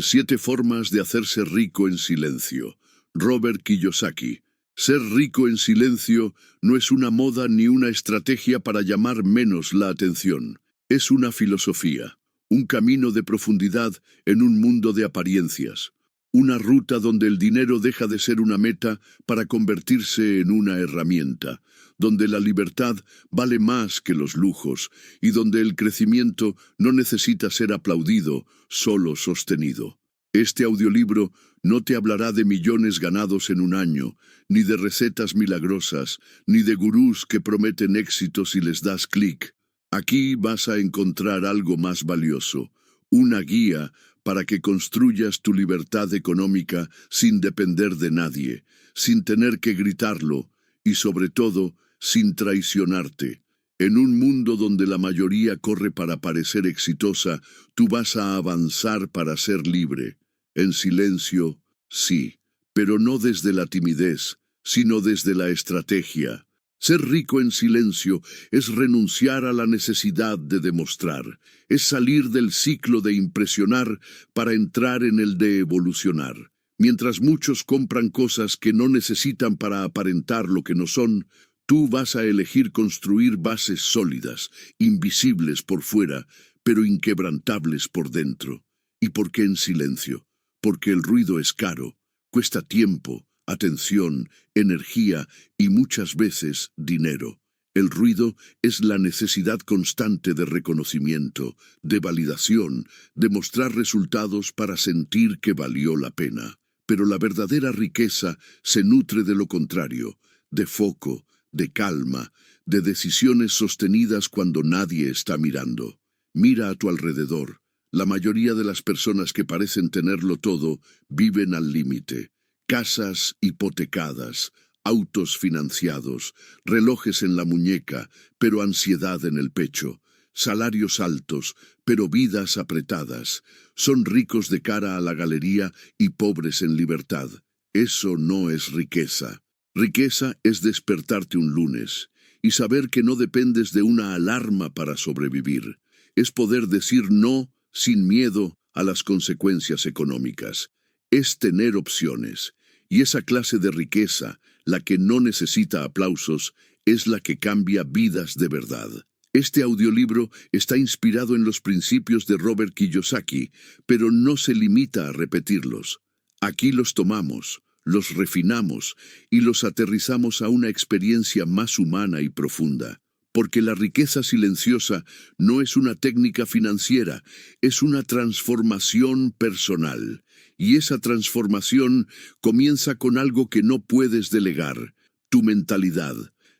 7 formas de hacerse rico en silencio. Robert Kiyosaki. Ser rico en silencio no es una moda ni una estrategia para llamar menos la atención. Es una filosofía, un camino de profundidad en un mundo de apariencias. Una ruta donde el dinero deja de ser una meta para convertirse en una herramienta, donde la libertad vale más que los lujos y donde el crecimiento no necesita ser aplaudido, solo sostenido. Este audiolibro no te hablará de millones ganados en un año, ni de recetas milagrosas, ni de gurús que prometen éxito si les das clic. Aquí vas a encontrar algo más valioso, una guía para que construyas tu libertad económica sin depender de nadie, sin tener que gritarlo y, sobre todo, sin traicionarte. En un mundo donde la mayoría corre para parecer exitosa, tú vas a avanzar para ser libre. En silencio, sí, pero no desde la timidez, sino desde la estrategia. Ser rico en silencio es renunciar a la necesidad de demostrar, es salir del ciclo de impresionar para entrar en el de evolucionar. Mientras muchos compran cosas que no necesitan para aparentar lo que no son, tú vas a elegir construir bases sólidas, invisibles por fuera, pero inquebrantables por dentro. ¿Y por qué en silencio? Porque el ruido es caro, cuesta tiempo, atención, energía y muchas veces dinero. El ruido es la necesidad constante de reconocimiento, de validación, de mostrar resultados para sentir que valió la pena. Pero la verdadera riqueza se nutre de lo contrario, de foco, de calma, de decisiones sostenidas cuando nadie está mirando. Mira a tu alrededor. La mayoría de las personas que parecen tenerlo todo viven al límite. Casas hipotecadas, autos financiados, relojes en la muñeca, pero ansiedad en el pecho, salarios altos, pero vidas apretadas. Son ricos de cara a la galería y pobres en libertad. Eso no es riqueza. Riqueza es despertarte un lunes y saber que no dependes de una alarma para sobrevivir. Es poder decir no sin miedo a las consecuencias económicas. Es tener opciones. Y esa clase de riqueza, la que no necesita aplausos, es la que cambia vidas de verdad. Este audiolibro está inspirado en los principios de Robert Kiyosaki, pero no se limita a repetirlos. Aquí los tomamos, los refinamos y los aterrizamos a una experiencia más humana y profunda. Porque la riqueza silenciosa no es una técnica financiera, es una transformación personal. Y esa transformación comienza con algo que no puedes delegar, tu mentalidad.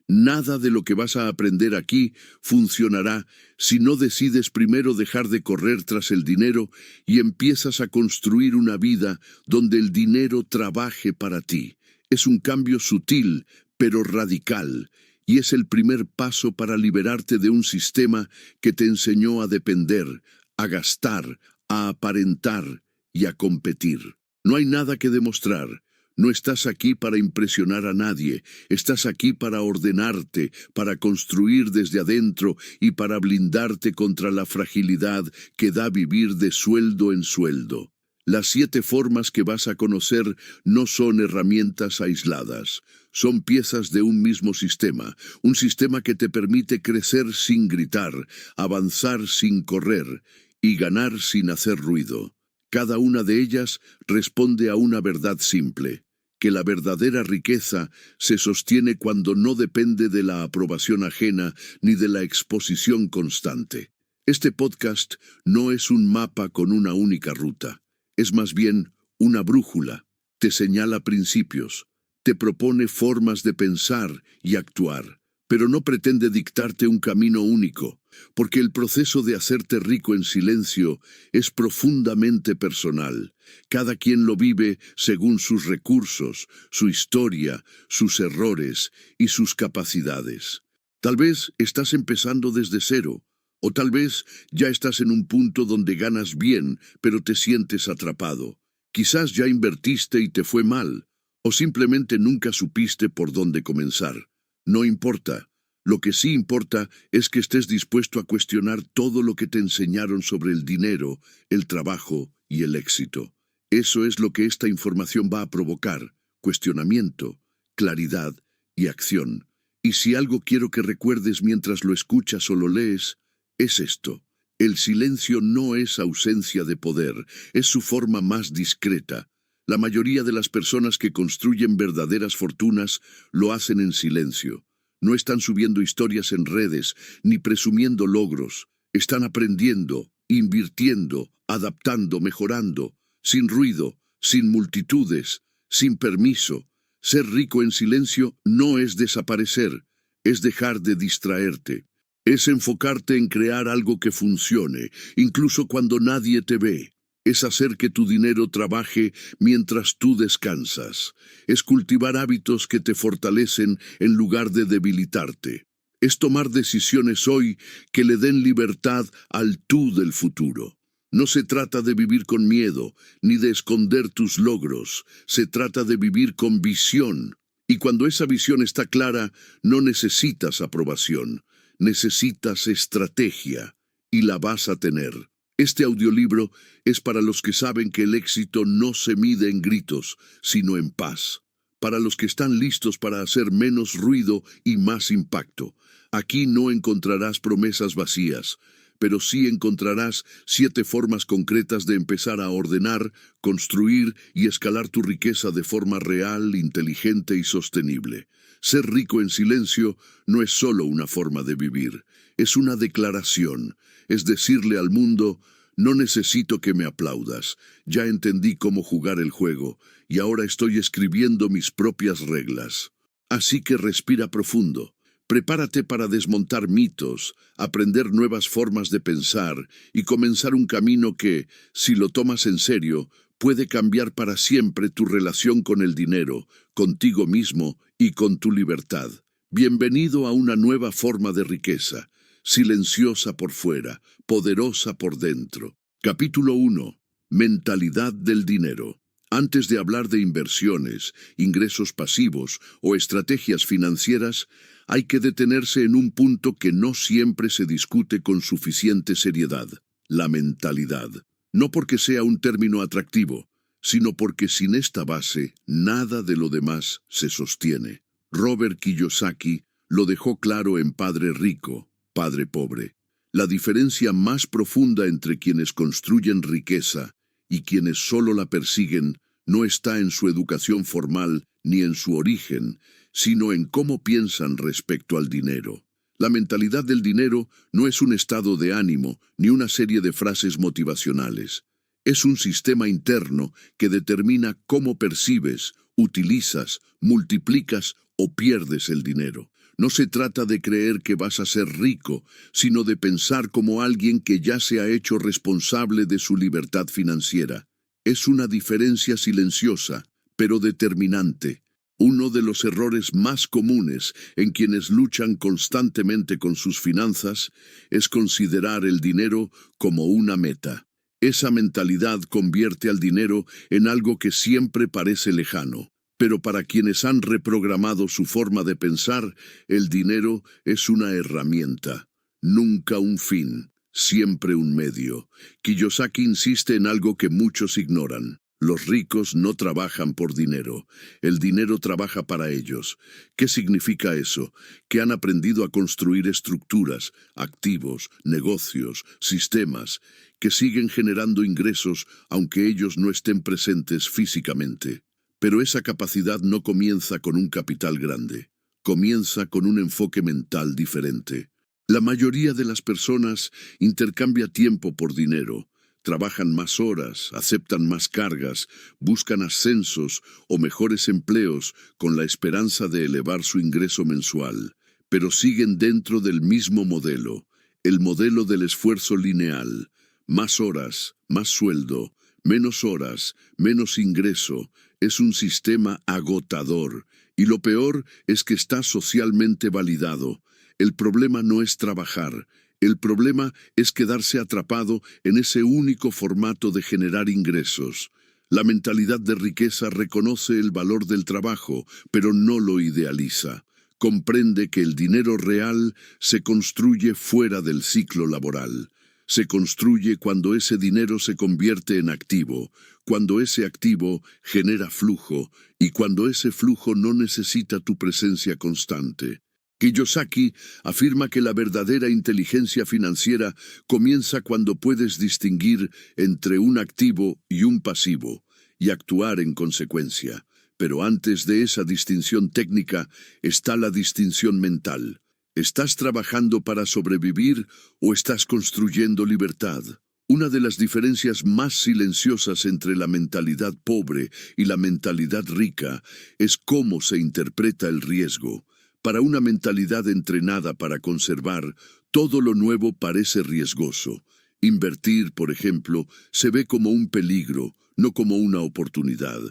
Nada de lo que vas a aprender aquí funcionará si no decides primero dejar de correr tras el dinero y empiezas a construir una vida donde el dinero trabaje para ti. Es un cambio sutil, pero radical. Y es el primer paso para liberarte de un sistema que te enseñó a depender, a gastar, a aparentar y a competir. No hay nada que demostrar. No estás aquí para impresionar a nadie. Estás aquí para ordenarte, para construir desde adentro y para blindarte contra la fragilidad que da vivir de sueldo en sueldo. Las 7 formas que vas a conocer no son herramientas aisladas, son piezas de un mismo sistema, un sistema que te permite crecer sin gritar, avanzar sin correr y ganar sin hacer ruido. Cada una de ellas responde a una verdad simple, que la verdadera riqueza se sostiene cuando no depende de la aprobación ajena ni de la exposición constante. Este podcast no es un mapa con una única ruta. Es más bien una brújula, te señala principios, te propone formas de pensar y actuar, pero no pretende dictarte un camino único, porque el proceso de hacerte rico en silencio es profundamente personal. Cada quien lo vive según sus recursos, su historia, sus errores y sus capacidades. Tal vez estás empezando desde cero, o tal vez ya estás en un punto donde ganas bien, pero te sientes atrapado. Quizás ya invertiste y te fue mal, o simplemente nunca supiste por dónde comenzar. No importa. Lo que sí importa es que estés dispuesto a cuestionar todo lo que te enseñaron sobre el dinero, el trabajo y el éxito. Eso es lo que esta información va a provocar: cuestionamiento, claridad y acción. Y si algo quiero que recuerdes mientras lo escuchas o lo lees, es esto: el silencio no es ausencia de poder, es su forma más discreta. La mayoría de las personas que construyen verdaderas fortunas lo hacen en silencio. No están subiendo historias en redes, ni presumiendo logros. Están aprendiendo, invirtiendo, adaptando, mejorando, sin ruido, sin multitudes, sin permiso. Ser rico en silencio no es desaparecer, es dejar de distraerte. Es enfocarte en crear algo que funcione, incluso cuando nadie te ve. Es hacer que tu dinero trabaje mientras tú descansas. Es cultivar hábitos que te fortalecen en lugar de debilitarte. Es tomar decisiones hoy que le den libertad al tú del futuro. No se trata de vivir con miedo, ni de esconder tus logros. Se trata de vivir con visión. Y cuando esa visión está clara, no necesitas aprobación. Necesitas estrategia, y la vas a tener. Este audiolibro es para los que saben que el éxito no se mide en gritos, sino en paz. Para los que están listos para hacer menos ruido y más impacto. Aquí no encontrarás promesas vacías, pero sí encontrarás 7 formas concretas de empezar a ordenar, construir y escalar tu riqueza de forma real, inteligente y sostenible. Ser rico en silencio no es solo una forma de vivir, es una declaración, es decirle al mundo: no necesito que me aplaudas, ya entendí cómo jugar el juego, y ahora estoy escribiendo mis propias reglas. Así que respira profundo. Prepárate para desmontar mitos, aprender nuevas formas de pensar y comenzar un camino que, si lo tomas en serio, puede cambiar para siempre tu relación con el dinero, contigo mismo y con tu libertad. Bienvenido a una nueva forma de riqueza, silenciosa por fuera, poderosa por dentro. Capítulo 1. Mentalidad del dinero. Antes de hablar de inversiones, ingresos pasivos o estrategias financieras, hay que detenerse en un punto que no siempre se discute con suficiente seriedad: la mentalidad. No porque sea un término atractivo, sino porque sin esta base, nada de lo demás se sostiene. Robert Kiyosaki lo dejó claro en Padre Rico, Padre Pobre. La diferencia más profunda entre quienes construyen riqueza y quienes solo la persiguen no está en su educación formal ni en su origen, sino en cómo piensan respecto al dinero. La mentalidad del dinero no es un estado de ánimo ni una serie de frases motivacionales. Es un sistema interno que determina cómo percibes, utilizas, multiplicas o pierdes el dinero. No se trata de creer que vas a ser rico, sino de pensar como alguien que ya se ha hecho responsable de su libertad financiera. Es una diferencia silenciosa, pero determinante. Uno de los errores más comunes en quienes luchan constantemente con sus finanzas es considerar el dinero como una meta. Esa mentalidad convierte al dinero en algo que siempre parece lejano. Pero para quienes han reprogramado su forma de pensar, el dinero es una herramienta, nunca un fin, siempre un medio. Kiyosaki insiste en algo que muchos ignoran: los ricos no trabajan por dinero, el dinero trabaja para ellos. ¿Qué significa eso? Que han aprendido a construir estructuras, activos, negocios, sistemas, que siguen generando ingresos aunque ellos no estén presentes físicamente. Pero esa capacidad no comienza con un capital grande, comienza con un enfoque mental diferente. La mayoría de las personas intercambia tiempo por dinero, trabajan más horas, aceptan más cargas, buscan ascensos o mejores empleos con la esperanza de elevar su ingreso mensual, pero siguen dentro del mismo modelo, el modelo del esfuerzo lineal: más horas, más sueldo, menos horas, menos ingreso. Es un sistema agotador, y lo peor es que está socialmente validado. El problema no es trabajar, el problema es quedarse atrapado en ese único formato de generar ingresos. La mentalidad de riqueza reconoce el valor del trabajo, pero no lo idealiza. Comprende que el dinero real se construye fuera del ciclo laboral. Se construye cuando ese dinero se convierte en activo, cuando ese activo genera flujo y cuando ese flujo no necesita tu presencia constante. Kiyosaki afirma que la verdadera inteligencia financiera comienza cuando puedes distinguir entre un activo y un pasivo y actuar en consecuencia. Pero antes de esa distinción técnica está la distinción mental. ¿Estás trabajando para sobrevivir o estás construyendo libertad? Una de las diferencias más silenciosas entre la mentalidad pobre y la mentalidad rica es cómo se interpreta el riesgo. Para una mentalidad entrenada para conservar, todo lo nuevo parece riesgoso. Invertir, por ejemplo, se ve como un peligro, no como una oportunidad.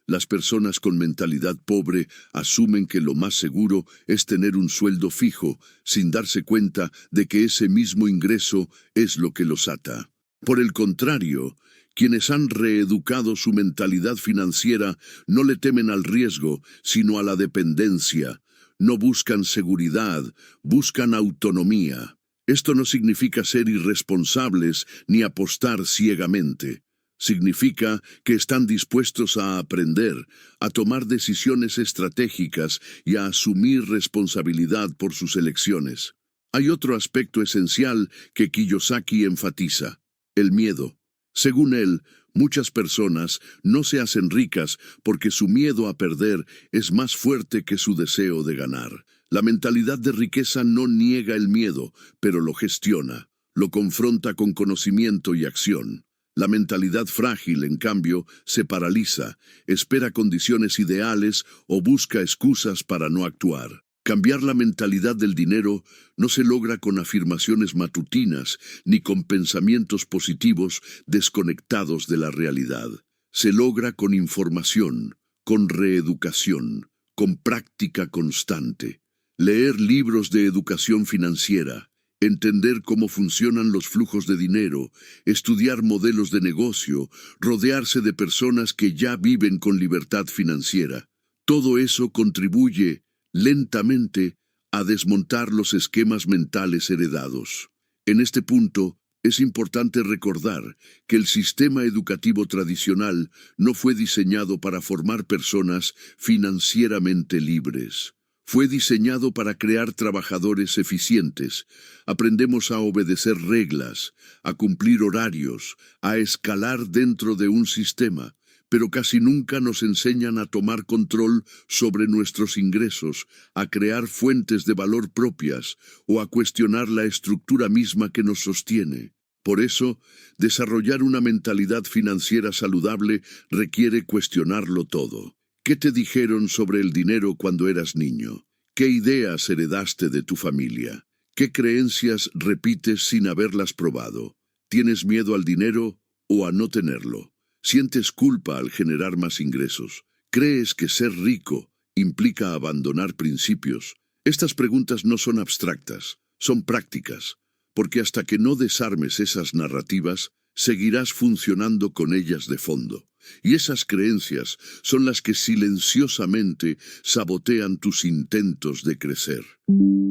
Las personas con mentalidad pobre asumen que lo más seguro es tener un sueldo fijo, sin darse cuenta de que ese mismo ingreso es lo que los ata. Por el contrario, quienes han reeducado su mentalidad financiera no le temen al riesgo, sino a la dependencia. No buscan seguridad, buscan autonomía. Esto no significa ser irresponsables ni apostar ciegamente. Significa que están dispuestos a aprender, a tomar decisiones estratégicas y a asumir responsabilidad por sus elecciones. Hay otro aspecto esencial que Kiyosaki enfatiza: el miedo. Según él, muchas personas no se hacen ricas porque su miedo a perder es más fuerte que su deseo de ganar. La mentalidad de riqueza no niega el miedo, pero lo gestiona, lo confronta con conocimiento y acción. La mentalidad frágil, en cambio, se paraliza, espera condiciones ideales o busca excusas para no actuar. Cambiar la mentalidad del dinero no se logra con afirmaciones matutinas ni con pensamientos positivos desconectados de la realidad. Se logra con información, con reeducación, con práctica constante. Leer libros de educación financiera, entender cómo funcionan los flujos de dinero, estudiar modelos de negocio, rodearse de personas que ya viven con libertad financiera. Todo eso contribuye lentamente a desmontar los esquemas mentales heredados. En este punto, es importante recordar que el sistema educativo tradicional no fue diseñado para formar personas financieramente libres. Fue diseñado para crear trabajadores eficientes. Aprendemos a obedecer reglas, a cumplir horarios, a escalar dentro de un sistema, pero casi nunca nos enseñan a tomar control sobre nuestros ingresos, a crear fuentes de valor propias o a cuestionar la estructura misma que nos sostiene. Por eso, desarrollar una mentalidad financiera saludable requiere cuestionarlo todo. ¿Qué te dijeron sobre el dinero cuando eras niño? ¿Qué ideas heredaste de tu familia? ¿Qué creencias repites sin haberlas probado? ¿Tienes miedo al dinero o a no tenerlo? ¿Sientes culpa al generar más ingresos? ¿Crees que ser rico implica abandonar principios? Estas preguntas no son abstractas, son prácticas, porque hasta que no desarmes esas narrativas, seguirás funcionando con ellas de fondo. Y esas creencias son las que silenciosamente sabotean tus intentos de crecer.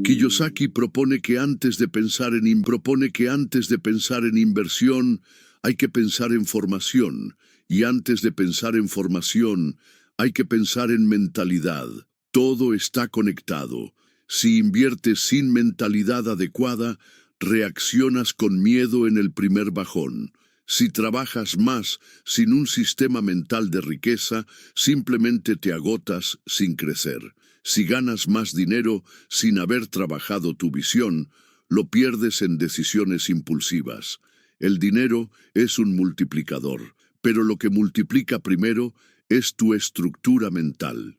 Kiyosaki propone que antes de pensar en inversión, hay que pensar en formación, y antes de pensar en formación, hay que pensar en mentalidad. Todo está conectado. Si inviertes sin mentalidad adecuada, reaccionas con miedo en el primer bajón. Si trabajas más sin un sistema mental de riqueza, simplemente te agotas sin crecer. Si ganas más dinero sin haber trabajado tu visión, lo pierdes en decisiones impulsivas. El dinero es un multiplicador, pero lo que multiplica primero es tu estructura mental.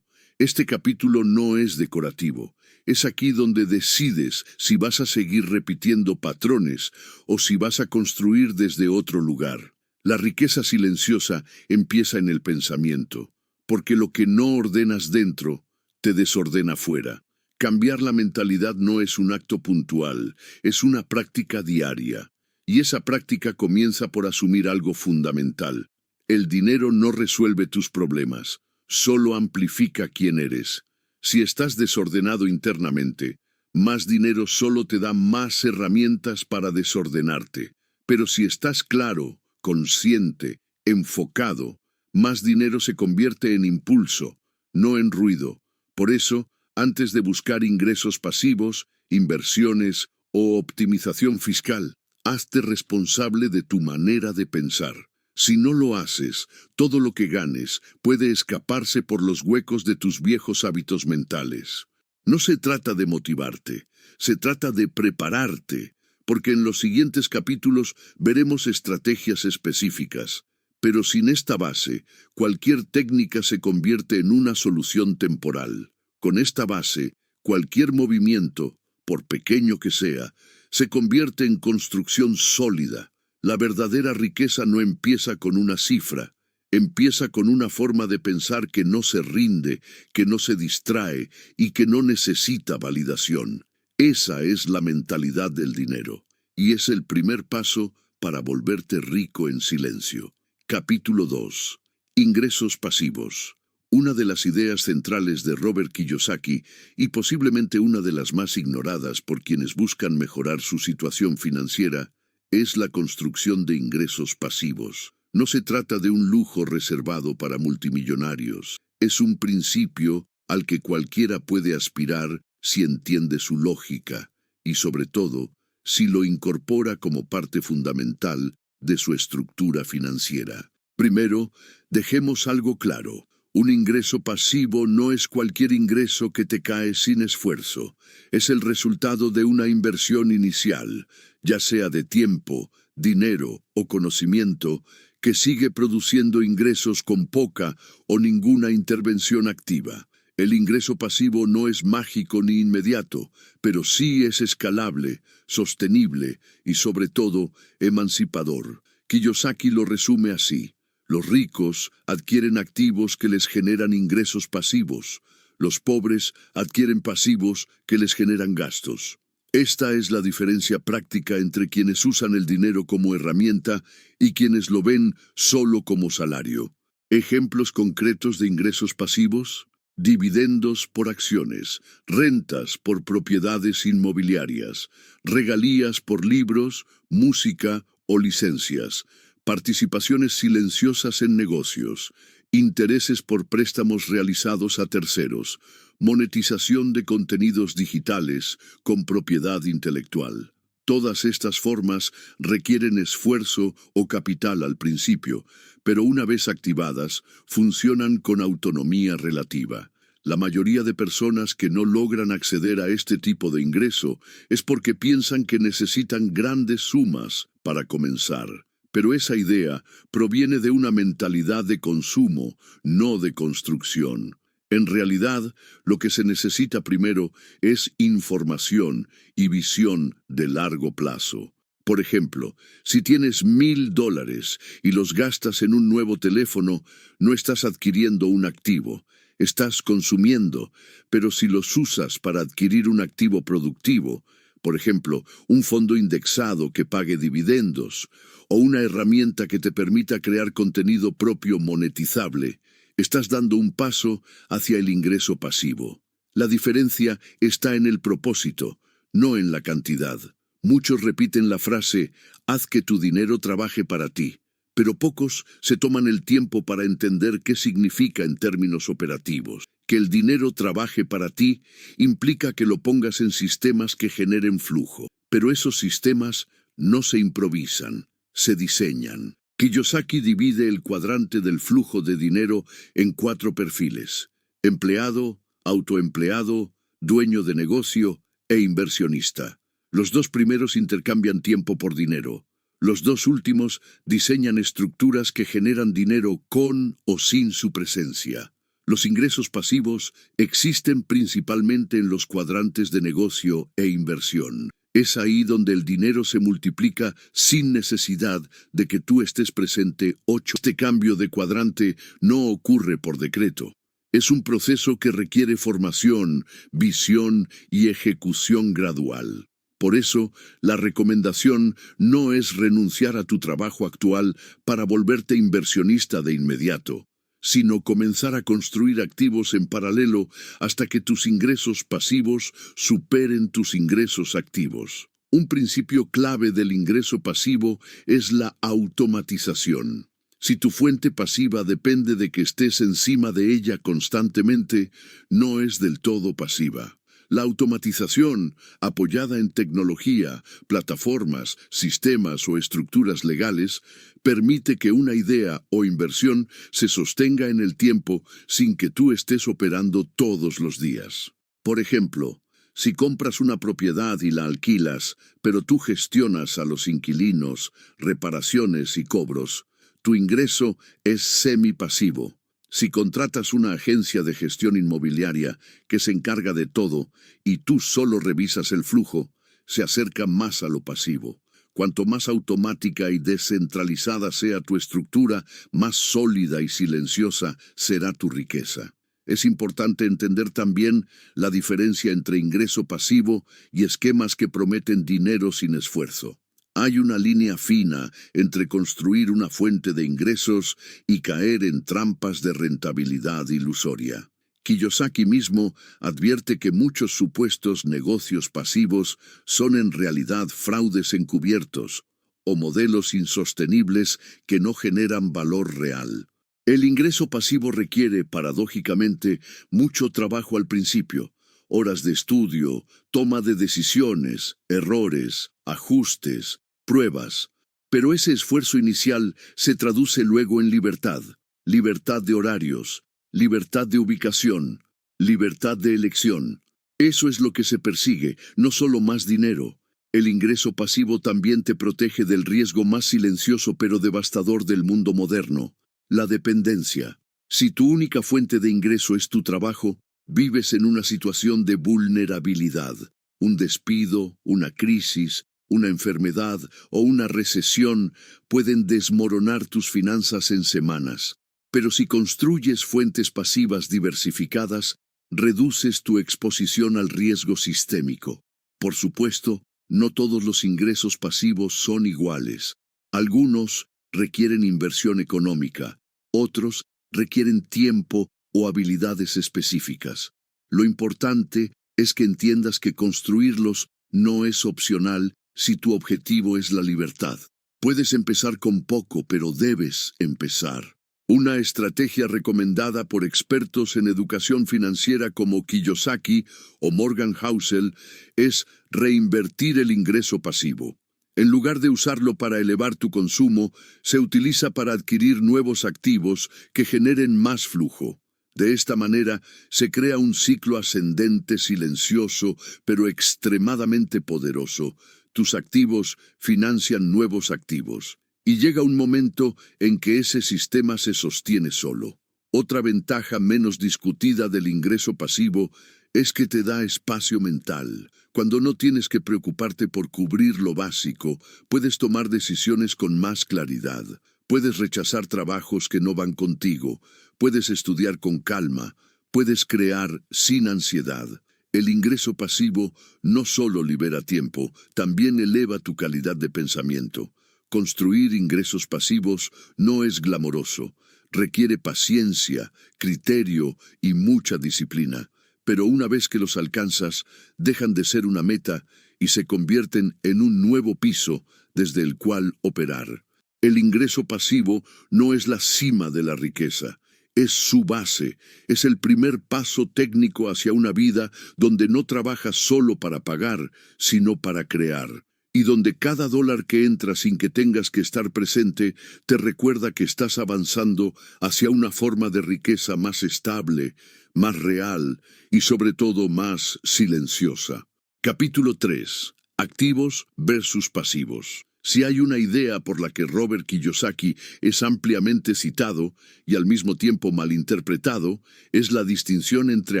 Este capítulo no es decorativo. Es aquí donde decides si vas a seguir repitiendo patrones o si vas a construir desde otro lugar. La riqueza silenciosa empieza en el pensamiento, porque lo que no ordenas dentro, te desordena fuera. Cambiar la mentalidad no es un acto puntual, es una práctica diaria. Y esa práctica comienza por asumir algo fundamental. El dinero no resuelve tus problemas, solo amplifica quién eres. Si estás desordenado internamente, Más dinero solo te da más herramientas para desordenarte. Pero si estás claro, consciente, enfocado, más dinero se convierte en impulso, no en ruido. Por eso, antes de buscar ingresos pasivos, inversiones o optimización fiscal, hazte responsable de tu manera de pensar. Si no lo haces, todo lo que ganes puede escaparse por los huecos de tus viejos hábitos mentales. No se trata de motivarte, se trata de prepararte, porque en los siguientes capítulos veremos estrategias específicas. Pero sin esta base, cualquier técnica se convierte en una solución temporal. Con esta base, cualquier movimiento, por pequeño que sea, se convierte en construcción sólida. La verdadera riqueza no empieza con una cifra, empieza con una forma de pensar que no se rinde, que no se distrae y que no necesita validación. Esa es la mentalidad del dinero, y es el primer paso para volverte rico en silencio. Capítulo 2. Ingresos pasivos. Una de las ideas centrales de Robert Kiyosaki, y posiblemente una de las más ignoradas por quienes buscan mejorar su situación financiera, es la construcción de ingresos pasivos. No se trata de un lujo reservado para multimillonarios. Es un principio al que cualquiera puede aspirar si entiende su lógica y, sobre todo, si lo incorpora como parte fundamental de su estructura financiera. Primero, dejemos algo claro. Un ingreso pasivo no es cualquier ingreso que te cae sin esfuerzo. Es el resultado de una inversión inicial, ya sea de tiempo, dinero o conocimiento, que sigue produciendo ingresos con poca o ninguna intervención activa. El ingreso pasivo no es mágico ni inmediato, pero sí es escalable, sostenible y, sobre todo, emancipador. Kiyosaki lo resume así. Los ricos adquieren activos que les generan ingresos pasivos. Los pobres adquieren pasivos que les generan gastos. Esta es la diferencia práctica entre quienes usan el dinero como herramienta y quienes lo ven solo como salario. ¿Ejemplos concretos de ingresos pasivos? Dividendos por acciones, rentas por propiedades inmobiliarias, regalías por libros, música o licencias, participaciones silenciosas en negocios, intereses por préstamos realizados a terceros, monetización de contenidos digitales con propiedad intelectual. Todas estas formas requieren esfuerzo o capital al principio, pero una vez activadas, funcionan con autonomía relativa. La mayoría de personas que no logran acceder a este tipo de ingreso es porque piensan que necesitan grandes sumas para comenzar. Pero esa idea proviene de una mentalidad de consumo, no de construcción. En realidad, lo que se necesita primero es información y visión de largo plazo. Por ejemplo, si tienes $1000 y los gastas en un nuevo teléfono, no estás adquiriendo un activo, estás consumiendo, pero si los usas para adquirir un activo productivo, por ejemplo, un fondo indexado que pague dividendos, o una herramienta que te permita crear contenido propio monetizable, estás dando un paso hacia el ingreso pasivo. La diferencia está en el propósito, no en la cantidad. Muchos repiten la frase, haz que tu dinero trabaje para ti, pero pocos se toman el tiempo para entender qué significa en términos operativos. Que el dinero trabaje para ti implica que lo pongas en sistemas que generen flujo, pero esos sistemas no se improvisan, se diseñan. Kiyosaki divide el cuadrante del flujo de dinero en 4 perfiles: empleado, autoempleado, dueño de negocio e inversionista. Los 2 primeros intercambian tiempo por dinero. Los 2 últimos diseñan estructuras que generan dinero con o sin su presencia. Los ingresos pasivos existen principalmente en los cuadrantes de negocio e inversión. Es ahí donde el dinero se multiplica sin necesidad de que tú estés presente. Este cambio de cuadrante no ocurre por decreto. Es un proceso que requiere formación, visión y ejecución gradual. Por eso, la recomendación no es renunciar a tu trabajo actual para volverte inversionista de inmediato, sino comenzar a construir activos en paralelo hasta que tus ingresos pasivos superen tus ingresos activos. Un principio clave del ingreso pasivo es la automatización. Si tu fuente pasiva depende de que estés encima de ella constantemente, no es del todo pasiva. La automatización, apoyada en tecnología, plataformas, sistemas o estructuras legales, permite que una idea o inversión se sostenga en el tiempo sin que tú estés operando todos los días. Por ejemplo, si compras una propiedad y la alquilas, pero tú gestionas a los inquilinos, reparaciones y cobros, tu ingreso es semipasivo. Si contratas una agencia de gestión inmobiliaria que se encarga de todo y tú solo revisas el flujo, se acerca más a lo pasivo. Cuanto más automática y descentralizada sea tu estructura, más sólida y silenciosa será tu riqueza. Es importante entender también la diferencia entre ingreso pasivo y esquemas que prometen dinero sin esfuerzo. Hay una línea fina entre construir una fuente de ingresos y caer en trampas de rentabilidad ilusoria. Kiyosaki mismo advierte que muchos supuestos negocios pasivos son en realidad fraudes encubiertos o modelos insostenibles que no generan valor real. El ingreso pasivo requiere, paradójicamente, mucho trabajo al principio, horas de estudio, toma de decisiones, errores, ajustes, pruebas, pero ese esfuerzo inicial se traduce luego en libertad, libertad de horarios, libertad de ubicación, libertad de elección. Eso es lo que se persigue, no solo más dinero. El ingreso pasivo también te protege del riesgo más silencioso pero devastador del mundo moderno, la dependencia. Si tu única fuente de ingreso es tu trabajo, vives en una situación de vulnerabilidad. Un despido, una crisis, una enfermedad o una recesión pueden desmoronar tus finanzas en semanas. Pero si construyes fuentes pasivas diversificadas, reduces tu exposición al riesgo sistémico. Por supuesto, no todos los ingresos pasivos son iguales. Algunos requieren inversión económica, otros requieren tiempo o habilidades específicas. Lo importante es que entiendas que construirlos no es opcional si tu objetivo es la libertad. Puedes empezar con poco, pero debes empezar. Una estrategia recomendada por expertos en educación financiera como Kiyosaki o Morgan Housel es reinvertir el ingreso pasivo. En lugar de usarlo para elevar tu consumo, se utiliza para adquirir nuevos activos que generen más flujo. De esta manera, se crea un ciclo ascendente silencioso, pero extremadamente poderoso. Tus activos financian nuevos activos. Y llega un momento en que ese sistema se sostiene solo. Otra ventaja menos discutida del ingreso pasivo es que te da espacio mental. Cuando no tienes que preocuparte por cubrir lo básico, puedes tomar decisiones con más claridad. Puedes rechazar trabajos que no van contigo. Puedes estudiar con calma. Puedes crear sin ansiedad. El ingreso pasivo no solo libera tiempo, también eleva tu calidad de pensamiento. Construir ingresos pasivos no es glamoroso. Requiere paciencia, criterio y mucha disciplina. Pero una vez que los alcanzas, dejan de ser una meta y se convierten en un nuevo piso desde el cual operar. El ingreso pasivo no es la cima de la riqueza, es su base, es el primer paso técnico hacia una vida donde no trabajas solo para pagar, sino para crear. Y donde cada dólar que entra sin que tengas que estar presente te recuerda que estás avanzando hacia una forma de riqueza más estable, más real y sobre todo más silenciosa. Capítulo 3. Activos versus pasivos. Si hay una idea por la que Robert Kiyosaki es ampliamente citado y al mismo tiempo malinterpretado, es la distinción entre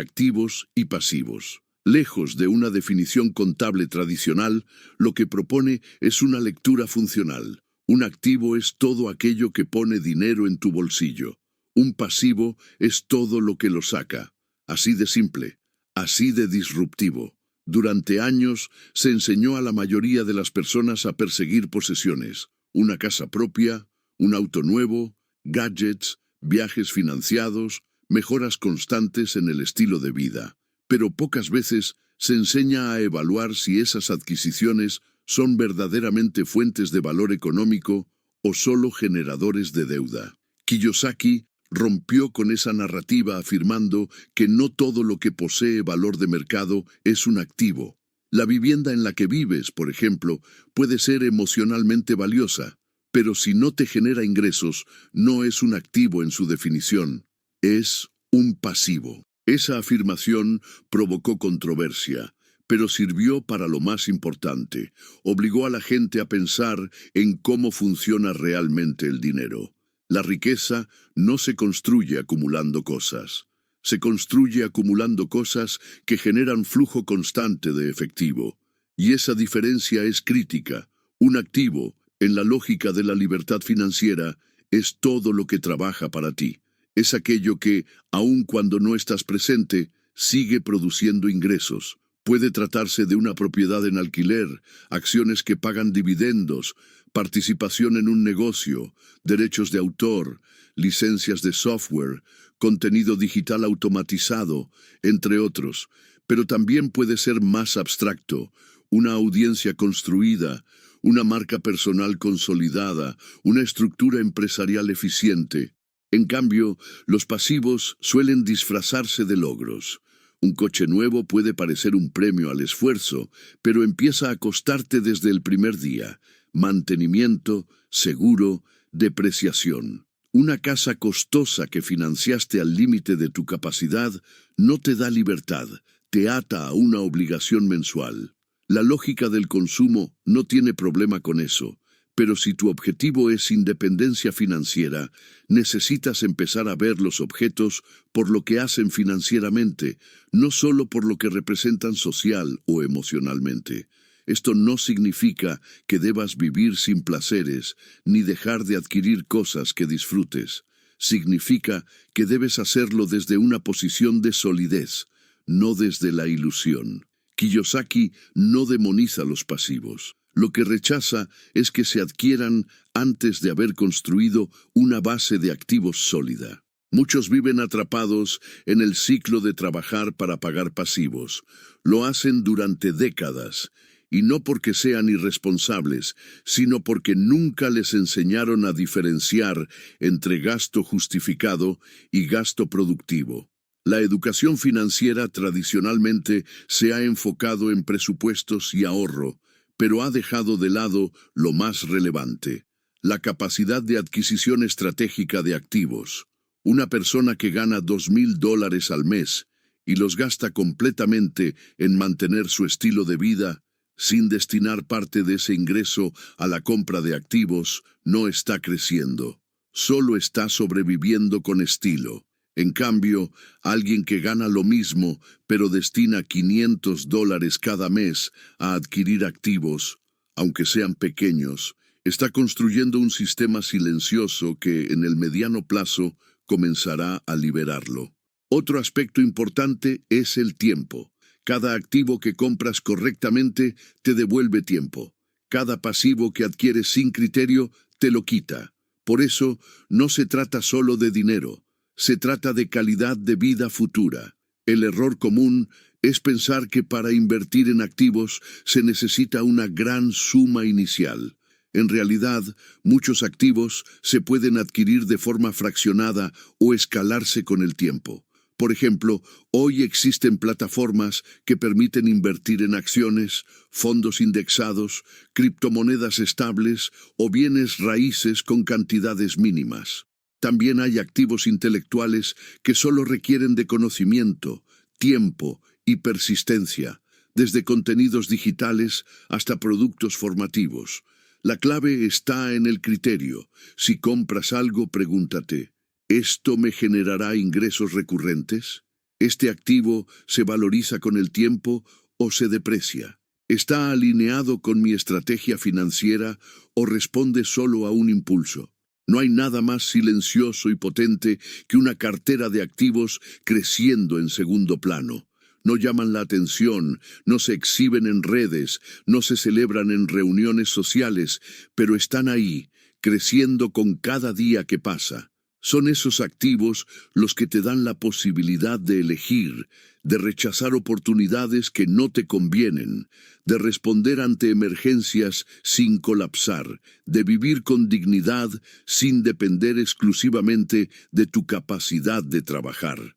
activos y pasivos. Lejos de una definición contable tradicional, lo que propone es una lectura funcional. Un activo es todo aquello que pone dinero en tu bolsillo. Un pasivo es todo lo que lo saca. Así de simple, así de disruptivo. Durante años se enseñó a la mayoría de las personas a perseguir posesiones. Una casa propia, un auto nuevo, gadgets, viajes financiados, mejoras constantes en el estilo de vida. Pero pocas veces se enseña a evaluar si esas adquisiciones son verdaderamente fuentes de valor económico o solo generadores de deuda. Kiyosaki rompió con esa narrativa afirmando que no todo lo que posee valor de mercado es un activo. La vivienda en la que vives, por ejemplo, puede ser emocionalmente valiosa, pero si no te genera ingresos, no es un activo en su definición, es un pasivo. Esa afirmación provocó controversia, pero sirvió para lo más importante: obligó a la gente a pensar en cómo funciona realmente el dinero. La riqueza no se construye acumulando cosas. Se construye acumulando cosas que generan flujo constante de efectivo. Y esa diferencia es crítica. Un activo, en la lógica de la libertad financiera, es todo lo que trabaja para ti. Es aquello que, aun cuando no estás presente, sigue produciendo ingresos. Puede tratarse de una propiedad en alquiler, acciones que pagan dividendos, participación en un negocio, derechos de autor, licencias de software, contenido digital automatizado, entre otros. Pero también puede ser más abstracto: una audiencia construida, una marca personal consolidada, una estructura empresarial eficiente. En cambio, los pasivos suelen disfrazarse de logros. Un coche nuevo puede parecer un premio al esfuerzo, pero empieza a costarte desde el primer día: mantenimiento, seguro, depreciación. Una casa costosa que financiaste al límite de tu capacidad no te da libertad, te ata a una obligación mensual. La lógica del consumo no tiene problema con eso, pero si tu objetivo es independencia financiera, necesitas empezar a ver los objetos por lo que hacen financieramente, no solo por lo que representan social o emocionalmente. Esto no significa que debas vivir sin placeres, ni dejar de adquirir cosas que disfrutes. Significa que debes hacerlo desde una posición de solidez, no desde la ilusión. Kiyosaki no demoniza los pasivos. Lo que rechaza es que se adquieran antes de haber construido una base de activos sólida. Muchos viven atrapados en el ciclo de trabajar para pagar pasivos. Lo hacen durante décadas, y no porque sean irresponsables, sino porque nunca les enseñaron a diferenciar entre gasto justificado y gasto productivo. La educación financiera tradicionalmente se ha enfocado en presupuestos y ahorro, pero ha dejado de lado lo más relevante: la capacidad de adquisición estratégica de activos. Una persona que gana $2,000 al mes y los gasta completamente en mantener su estilo de vida, sin destinar parte de ese ingreso a la compra de activos, no está creciendo. Solo está sobreviviendo con estilo. En cambio, alguien que gana lo mismo, pero destina $500 cada mes a adquirir activos, aunque sean pequeños, está construyendo un sistema silencioso que, en el mediano plazo, comenzará a liberarlo. Otro aspecto importante es el tiempo. Cada activo que compras correctamente te devuelve tiempo. Cada pasivo que adquieres sin criterio te lo quita. Por eso, no se trata solo de dinero. Se trata de calidad de vida futura. El error común es pensar que para invertir en activos se necesita una gran suma inicial. En realidad, muchos activos se pueden adquirir de forma fraccionada o escalarse con el tiempo. Por ejemplo, hoy existen plataformas que permiten invertir en acciones, fondos indexados, criptomonedas estables o bienes raíces con cantidades mínimas. También hay activos intelectuales que solo requieren de conocimiento, tiempo y persistencia, desde contenidos digitales hasta productos formativos. La clave está en el criterio. Si compras algo, pregúntate: ¿esto me generará ingresos recurrentes? ¿Este activo se valoriza con el tiempo o se deprecia? ¿Está alineado con mi estrategia financiera o responde solo a un impulso? No hay nada más silencioso y potente que una cartera de activos creciendo en segundo plano. No llaman la atención, no se exhiben en redes, no se celebran en reuniones sociales, pero están ahí, creciendo con cada día que pasa. Son esos activos los que te dan la posibilidad de elegir, de rechazar oportunidades que no te convienen, de responder ante emergencias sin colapsar, de vivir con dignidad sin depender exclusivamente de tu capacidad de trabajar.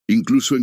Incluso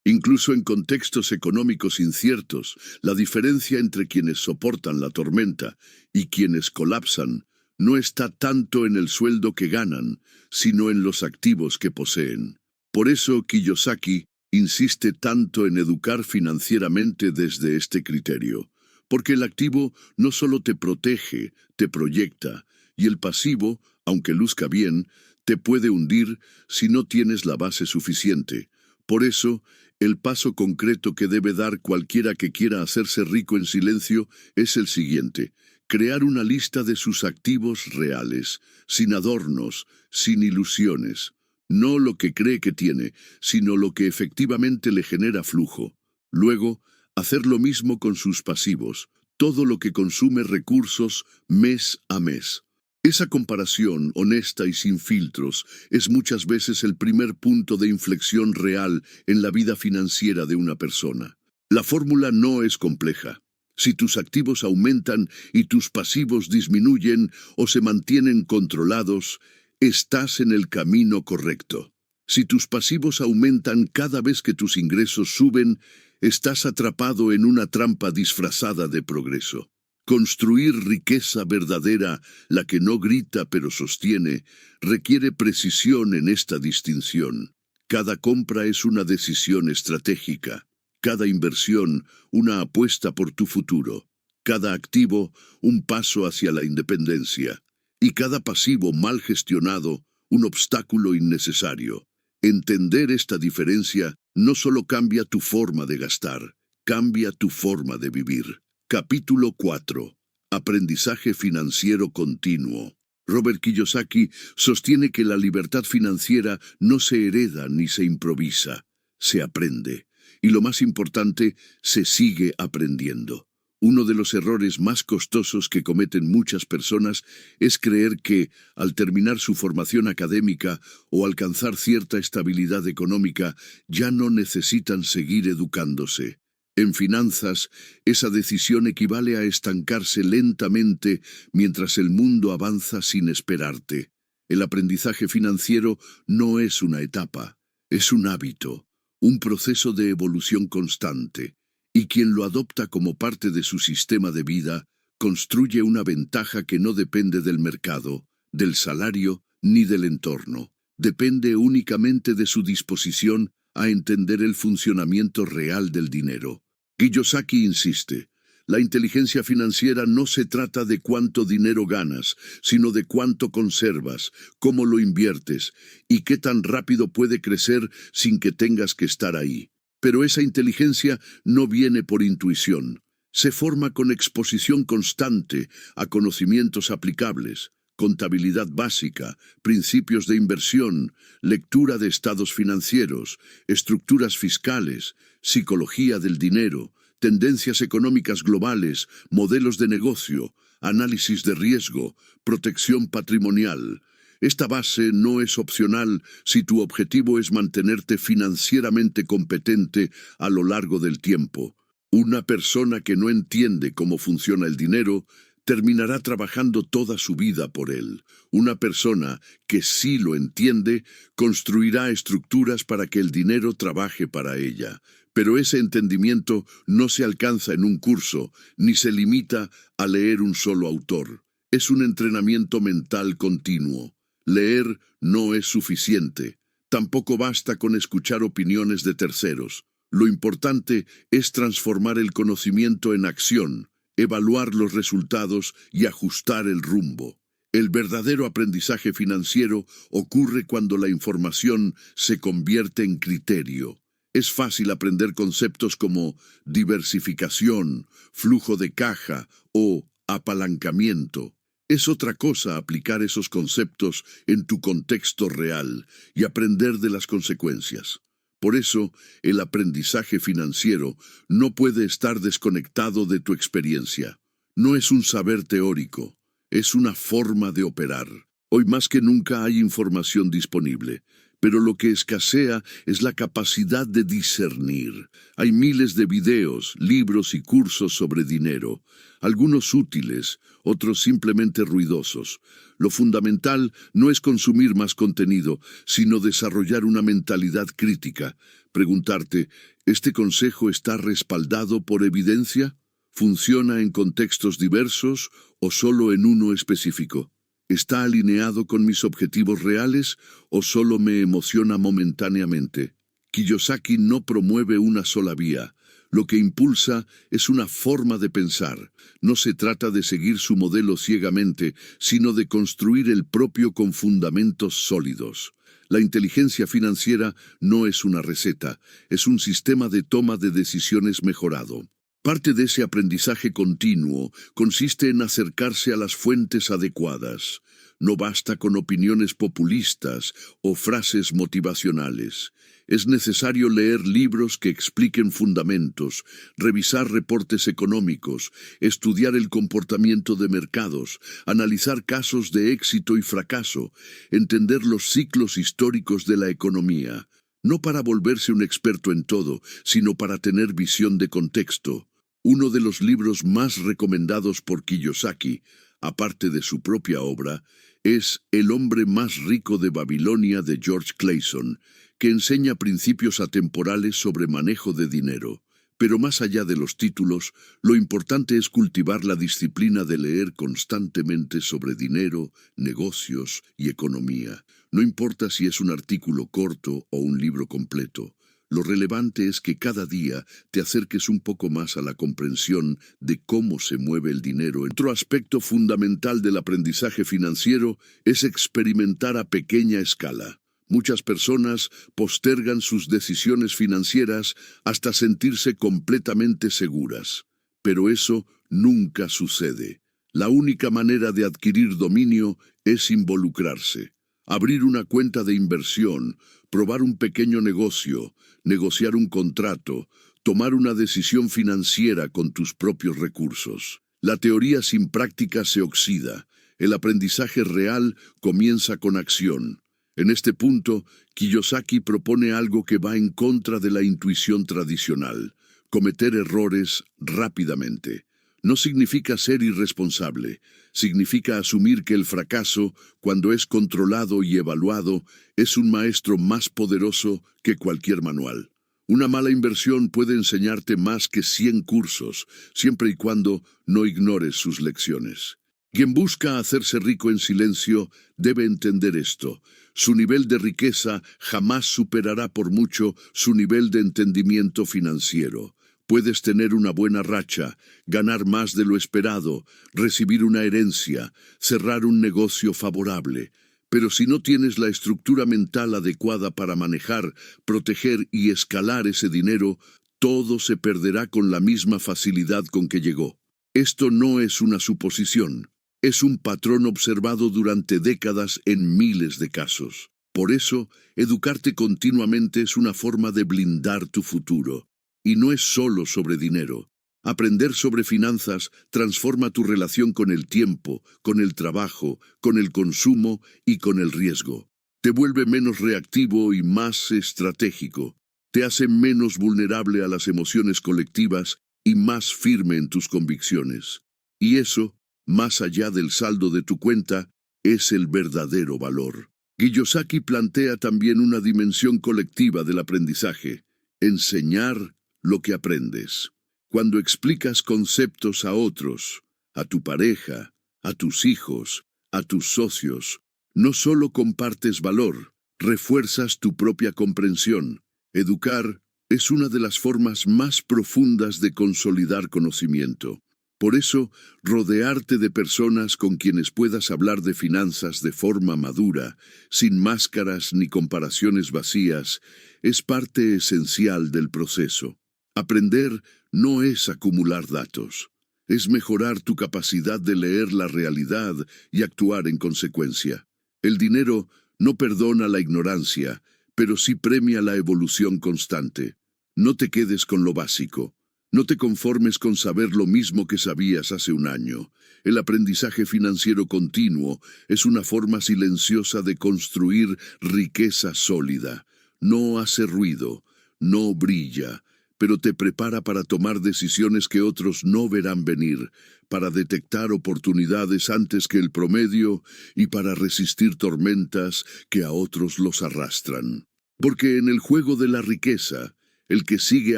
Incluso en contextos económicos inciertos, la diferencia entre quienes soportan la tormenta y quienes colapsan no está tanto en el sueldo que ganan, sino en los activos que poseen. Por eso Kiyosaki insiste tanto en educar financieramente desde este criterio, porque el activo no solo te protege, te proyecta, y el pasivo, aunque luzca bien, te puede hundir si no tienes la base suficiente. Por eso, el paso concreto que debe dar cualquiera que quiera hacerse rico en silencio es el siguiente: crear una lista de sus activos reales, sin adornos, sin ilusiones. No lo que cree que tiene, sino lo que efectivamente le genera flujo. Luego, hacer lo mismo con sus pasivos, todo lo que consume recursos mes a mes. Esa comparación honesta y sin filtros es muchas veces el primer punto de inflexión real en la vida financiera de una persona. La fórmula no es compleja. Si tus activos aumentan y tus pasivos disminuyen o se mantienen controlados, estás en el camino correcto. Si tus pasivos aumentan cada vez que tus ingresos suben, estás atrapado en una trampa disfrazada de progreso. Construir riqueza verdadera, la que no grita pero sostiene, requiere precisión en esta distinción. Cada compra es una decisión estratégica, cada inversión una apuesta por tu futuro, cada activo un paso hacia la independencia, y cada pasivo mal gestionado un obstáculo innecesario. Entender esta diferencia no solo cambia tu forma de gastar, cambia tu forma de vivir. Capítulo 4. Aprendizaje financiero continuo. Robert Kiyosaki sostiene que la libertad financiera no se hereda ni se improvisa, se aprende. Y lo más importante, se sigue aprendiendo. Uno de los errores más costosos que cometen muchas personas es creer que, al terminar su formación académica o alcanzar cierta estabilidad económica, ya no necesitan seguir educándose. En finanzas, esa decisión equivale a estancarse lentamente mientras el mundo avanza sin esperarte. El aprendizaje financiero no es una etapa, es un hábito, un proceso de evolución constante, y quien lo adopta como parte de su sistema de vida, construye una ventaja que no depende del mercado, del salario ni del entorno. Depende únicamente de su disposición a entender el funcionamiento real del dinero. Kiyosaki insiste: la inteligencia financiera no se trata de cuánto dinero ganas, sino de cuánto conservas, cómo lo inviertes y qué tan rápido puede crecer sin que tengas que estar ahí. Pero esa inteligencia no viene por intuición. Se forma con exposición constante a conocimientos aplicables, contabilidad básica, principios de inversión, lectura de estados financieros, estructuras fiscales, psicología del dinero, tendencias económicas globales, modelos de negocio, análisis de riesgo, protección patrimonial. Esta base no es opcional si tu objetivo es mantenerte financieramente competente a lo largo del tiempo. Una persona que no entiende cómo funciona el dinero terminará trabajando toda su vida por él. Una persona que sí lo entiende construirá estructuras para que el dinero trabaje para ella. Pero ese entendimiento no se alcanza en un curso, ni se limita a leer un solo autor. Es un entrenamiento mental continuo. Leer no es suficiente. Tampoco basta con escuchar opiniones de terceros. Lo importante es transformar el conocimiento en acción, evaluar los resultados y ajustar el rumbo. El verdadero aprendizaje financiero ocurre cuando la información se convierte en criterio. Es fácil aprender conceptos como diversificación, flujo de caja o apalancamiento. Es otra cosa aplicar esos conceptos en tu contexto real y aprender de las consecuencias. Por eso, el aprendizaje financiero no puede estar desconectado de tu experiencia. No es un saber teórico, es una forma de operar. Hoy más que nunca hay información disponible, pero lo que escasea es la capacidad de discernir. Hay miles de videos, libros y cursos sobre dinero, algunos útiles, otros simplemente ruidosos. Lo fundamental no es consumir más contenido, sino desarrollar una mentalidad crítica. Preguntarte, ¿este consejo está respaldado por evidencia? ¿Funciona en contextos diversos o solo en uno específico? ¿Está alineado con mis objetivos reales o solo me emociona momentáneamente? Kiyosaki no promueve una sola vía. Lo que impulsa es una forma de pensar. No se trata de seguir su modelo ciegamente, sino de construir el propio con fundamentos sólidos. La inteligencia financiera no es una receta, es un sistema de toma de decisiones mejorado. Parte de ese aprendizaje continuo consiste en acercarse a las fuentes adecuadas. No basta con opiniones populistas o frases motivacionales. Es necesario leer libros que expliquen fundamentos, revisar reportes económicos, estudiar el comportamiento de mercados, analizar casos de éxito y fracaso, entender los ciclos históricos de la economía. No para volverse un experto en todo, sino para tener visión de contexto. Uno de los libros más recomendados por Kiyosaki, aparte de su propia obra, es El hombre más rico de Babilonia de George Clason, que enseña principios atemporales sobre manejo de dinero. Pero más allá de los títulos, lo importante es cultivar la disciplina de leer constantemente sobre dinero, negocios y economía. No importa si es un artículo corto o un libro completo. Lo relevante es que cada día te acerques un poco más a la comprensión de cómo se mueve el dinero. Otro aspecto fundamental del aprendizaje financiero es experimentar a pequeña escala. Muchas personas postergan sus decisiones financieras hasta sentirse completamente seguras. Pero eso nunca sucede. La única manera de adquirir dominio es involucrarse. Abrir una cuenta de inversión, probar un pequeño negocio, negociar un contrato, tomar una decisión financiera con tus propios recursos. La teoría sin práctica se oxida. El aprendizaje real comienza con acción. En este punto, Kiyosaki propone algo que va en contra de la intuición tradicional: cometer errores rápidamente. No significa ser irresponsable, significa asumir que el fracaso, cuando es controlado y evaluado, es un maestro más poderoso que cualquier manual. Una mala inversión puede enseñarte más que 100 cursos, siempre y cuando no ignores sus lecciones. Quien busca hacerse rico en silencio debe entender esto: su nivel de riqueza jamás superará por mucho su nivel de entendimiento financiero. Puedes tener una buena racha, ganar más de lo esperado, recibir una herencia, cerrar un negocio favorable. Pero si no tienes la estructura mental adecuada para manejar, proteger y escalar ese dinero, todo se perderá con la misma facilidad con que llegó. Esto no es una suposición. Es un patrón observado durante décadas en miles de casos. Por eso, educarte continuamente es una forma de blindar tu futuro. Y no es solo sobre dinero. Aprender sobre finanzas transforma tu relación con el tiempo, con el trabajo, con el consumo y con el riesgo. Te vuelve menos reactivo y más estratégico. Te hace menos vulnerable a las emociones colectivas y más firme en tus convicciones. Y eso, más allá del saldo de tu cuenta, es el verdadero valor. Kiyosaki plantea también una dimensión colectiva del aprendizaje: enseñar lo que aprendes. Cuando explicas conceptos a otros, a tu pareja, a tus hijos, a tus socios, no solo compartes valor, refuerzas tu propia comprensión. Educar es una de las formas más profundas de consolidar conocimiento. Por eso, rodearte de personas con quienes puedas hablar de finanzas de forma madura, sin máscaras ni comparaciones vacías, es parte esencial del proceso. Aprender no es acumular datos, es mejorar tu capacidad de leer la realidad y actuar en consecuencia. El dinero no perdona la ignorancia, pero sí premia la evolución constante. No te quedes con lo básico. No te conformes con saber lo mismo que sabías hace un año. El aprendizaje financiero continuo es una forma silenciosa de construir riqueza sólida. No hace ruido, no brilla, pero te prepara para tomar decisiones que otros no verán venir, para detectar oportunidades antes que el promedio y para resistir tormentas que a otros los arrastran. Porque en el juego de la riqueza, el que sigue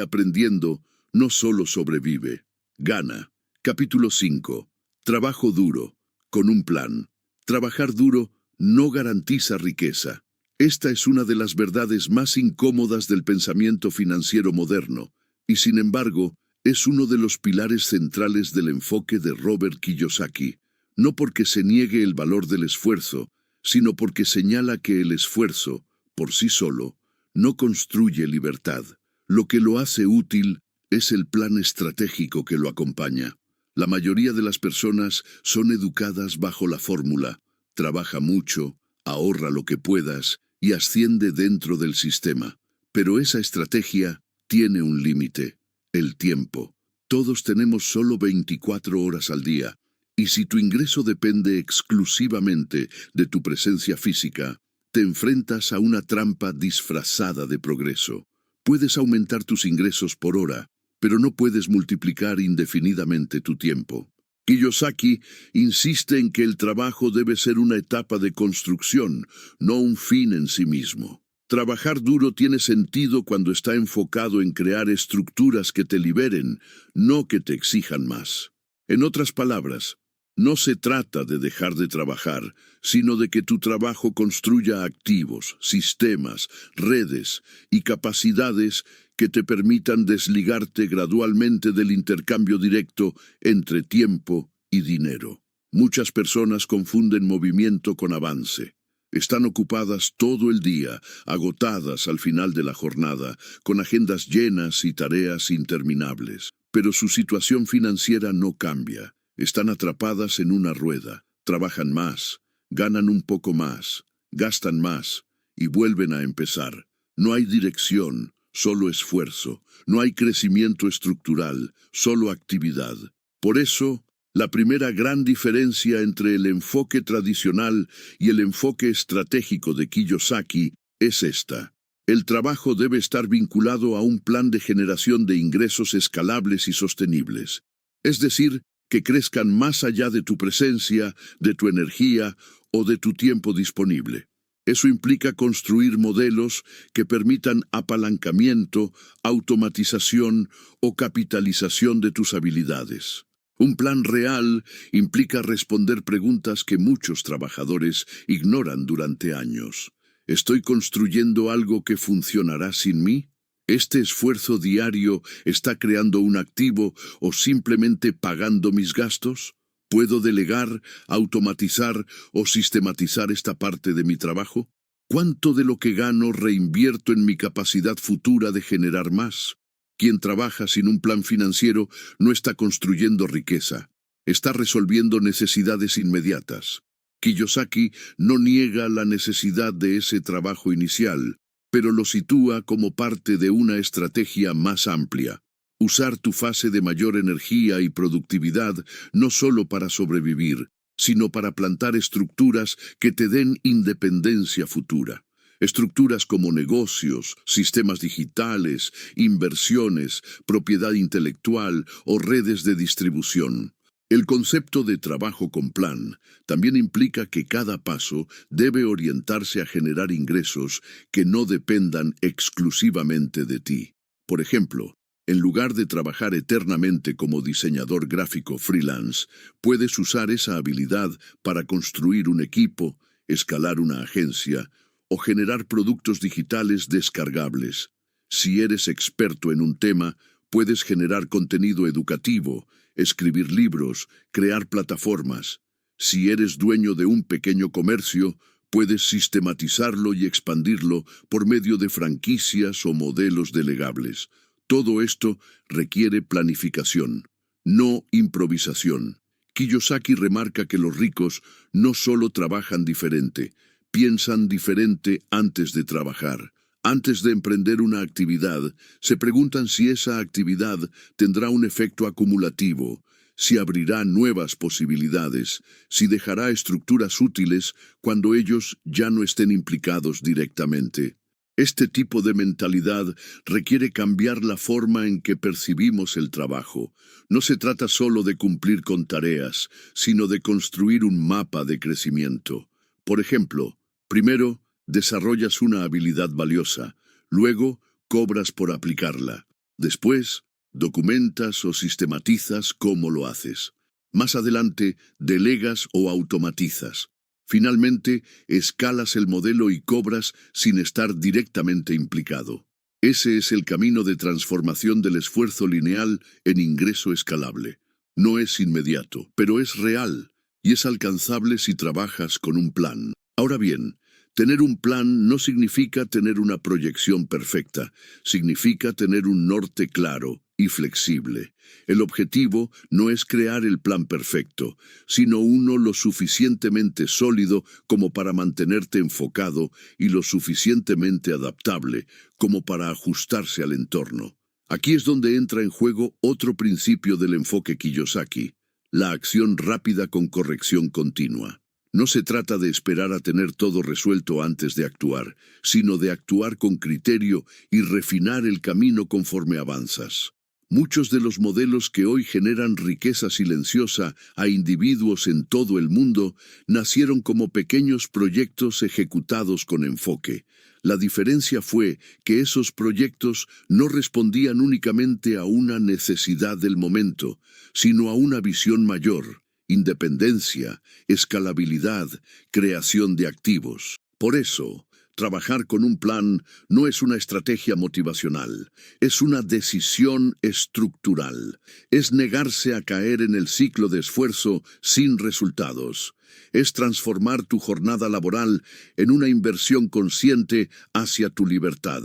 aprendiendo no solo sobrevive, gana. Capítulo 5. Trabajo duro, con un plan. Trabajar duro no garantiza riqueza. Esta es una de las verdades más incómodas del pensamiento financiero moderno, y sin embargo, es uno de los pilares centrales del enfoque de Robert Kiyosaki, no porque se niegue el valor del esfuerzo, sino porque señala que el esfuerzo, por sí solo, no construye libertad. Lo que lo hace útil es el plan estratégico que lo acompaña. La mayoría de las personas son educadas bajo la fórmula: trabaja mucho, ahorra lo que puedas y asciende dentro del sistema. Pero esa estrategia tiene un límite: el tiempo. Todos tenemos solo 24 horas al día, y si tu ingreso depende exclusivamente de tu presencia física, te enfrentas a una trampa disfrazada de progreso. Puedes aumentar tus ingresos por hora, pero no puedes multiplicar indefinidamente tu tiempo. Kiyosaki insiste en que el trabajo debe ser una etapa de construcción, no un fin en sí mismo. Trabajar duro tiene sentido cuando está enfocado en crear estructuras que te liberen, no que te exijan más. En otras palabras, no se trata de dejar de trabajar, sino de que tu trabajo construya activos, sistemas, redes y capacidades que te permitan desligarte gradualmente del intercambio directo entre tiempo y dinero. Muchas personas confunden movimiento con avance. Están ocupadas todo el día, agotadas al final de la jornada, con agendas llenas y tareas interminables. Pero su situación financiera no cambia. Están atrapadas en una rueda. Trabajan más, ganan un poco más, gastan más y vuelven a empezar. No hay dirección, solo esfuerzo. No hay crecimiento estructural, solo actividad. Por eso, la primera gran diferencia entre el enfoque tradicional y el enfoque estratégico de Kiyosaki es esta: el trabajo debe estar vinculado a un plan de generación de ingresos escalables y sostenibles. Es decir, que crezcan más allá de tu presencia, de tu energía o de tu tiempo disponible. Eso implica construir modelos que permitan apalancamiento, automatización o capitalización de tus habilidades. Un plan real implica responder preguntas que muchos trabajadores ignoran durante años. ¿Estoy construyendo algo que funcionará sin mí? ¿Este esfuerzo diario está creando un activo o simplemente pagando mis gastos? ¿Puedo delegar, automatizar o sistematizar esta parte de mi trabajo? ¿Cuánto de lo que gano reinvierto en mi capacidad futura de generar más? Quien trabaja sin un plan financiero no está construyendo riqueza, está resolviendo necesidades inmediatas. Kiyosaki no niega la necesidad de ese trabajo inicial, pero lo sitúa como parte de una estrategia más amplia. Usar tu fase de mayor energía y productividad no solo para sobrevivir, sino para plantar estructuras que te den independencia futura. Estructuras como negocios, sistemas digitales, inversiones, propiedad intelectual o redes de distribución. El concepto de trabajo con plan también implica que cada paso debe orientarse a generar ingresos que no dependan exclusivamente de ti. Por ejemplo, en lugar de trabajar eternamente como diseñador gráfico freelance, puedes usar esa habilidad para construir un equipo, escalar una agencia o generar productos digitales descargables. Si eres experto en un tema, puedes generar contenido educativo, escribir libros, crear plataformas. Si eres dueño de un pequeño comercio, puedes sistematizarlo y expandirlo por medio de franquicias o modelos delegables. Todo esto requiere planificación, no improvisación. Kiyosaki remarca que los ricos no solo trabajan diferente, piensan diferente antes de trabajar. Antes de emprender una actividad, se preguntan si esa actividad tendrá un efecto acumulativo, si abrirá nuevas posibilidades, si dejará estructuras útiles cuando ellos ya no estén implicados directamente. Este tipo de mentalidad requiere cambiar la forma en que percibimos el trabajo. No se trata solo de cumplir con tareas, sino de construir un mapa de crecimiento. Por ejemplo, primero, desarrollas una habilidad valiosa, luego cobras por aplicarla. Después, documentas o sistematizas cómo lo haces. Más adelante, delegas o automatizas. Finalmente, escalas el modelo y cobras sin estar directamente implicado. Ese es el camino de transformación del esfuerzo lineal en ingreso escalable. No es inmediato, pero es real y es alcanzable si trabajas con un plan. Ahora bien, tener un plan no significa tener una proyección perfecta, significa tener un norte claro y flexible. El objetivo no es crear el plan perfecto, sino uno lo suficientemente sólido como para mantenerte enfocado y lo suficientemente adaptable como para ajustarse al entorno. Aquí es donde entra en juego otro principio del enfoque Kiyosaki, la acción rápida con corrección continua. No se trata de esperar a tener todo resuelto antes de actuar, sino de actuar con criterio y refinar el camino conforme avanzas. Muchos de los modelos que hoy generan riqueza silenciosa a individuos en todo el mundo nacieron como pequeños proyectos ejecutados con enfoque. La diferencia fue que esos proyectos no respondían únicamente a una necesidad del momento, sino a una visión mayor: independencia, escalabilidad, creación de activos. Por eso, trabajar con un plan no es una estrategia motivacional, es una decisión estructural. Es negarse a caer en el ciclo de esfuerzo sin resultados. Es transformar tu jornada laboral en una inversión consciente hacia tu libertad.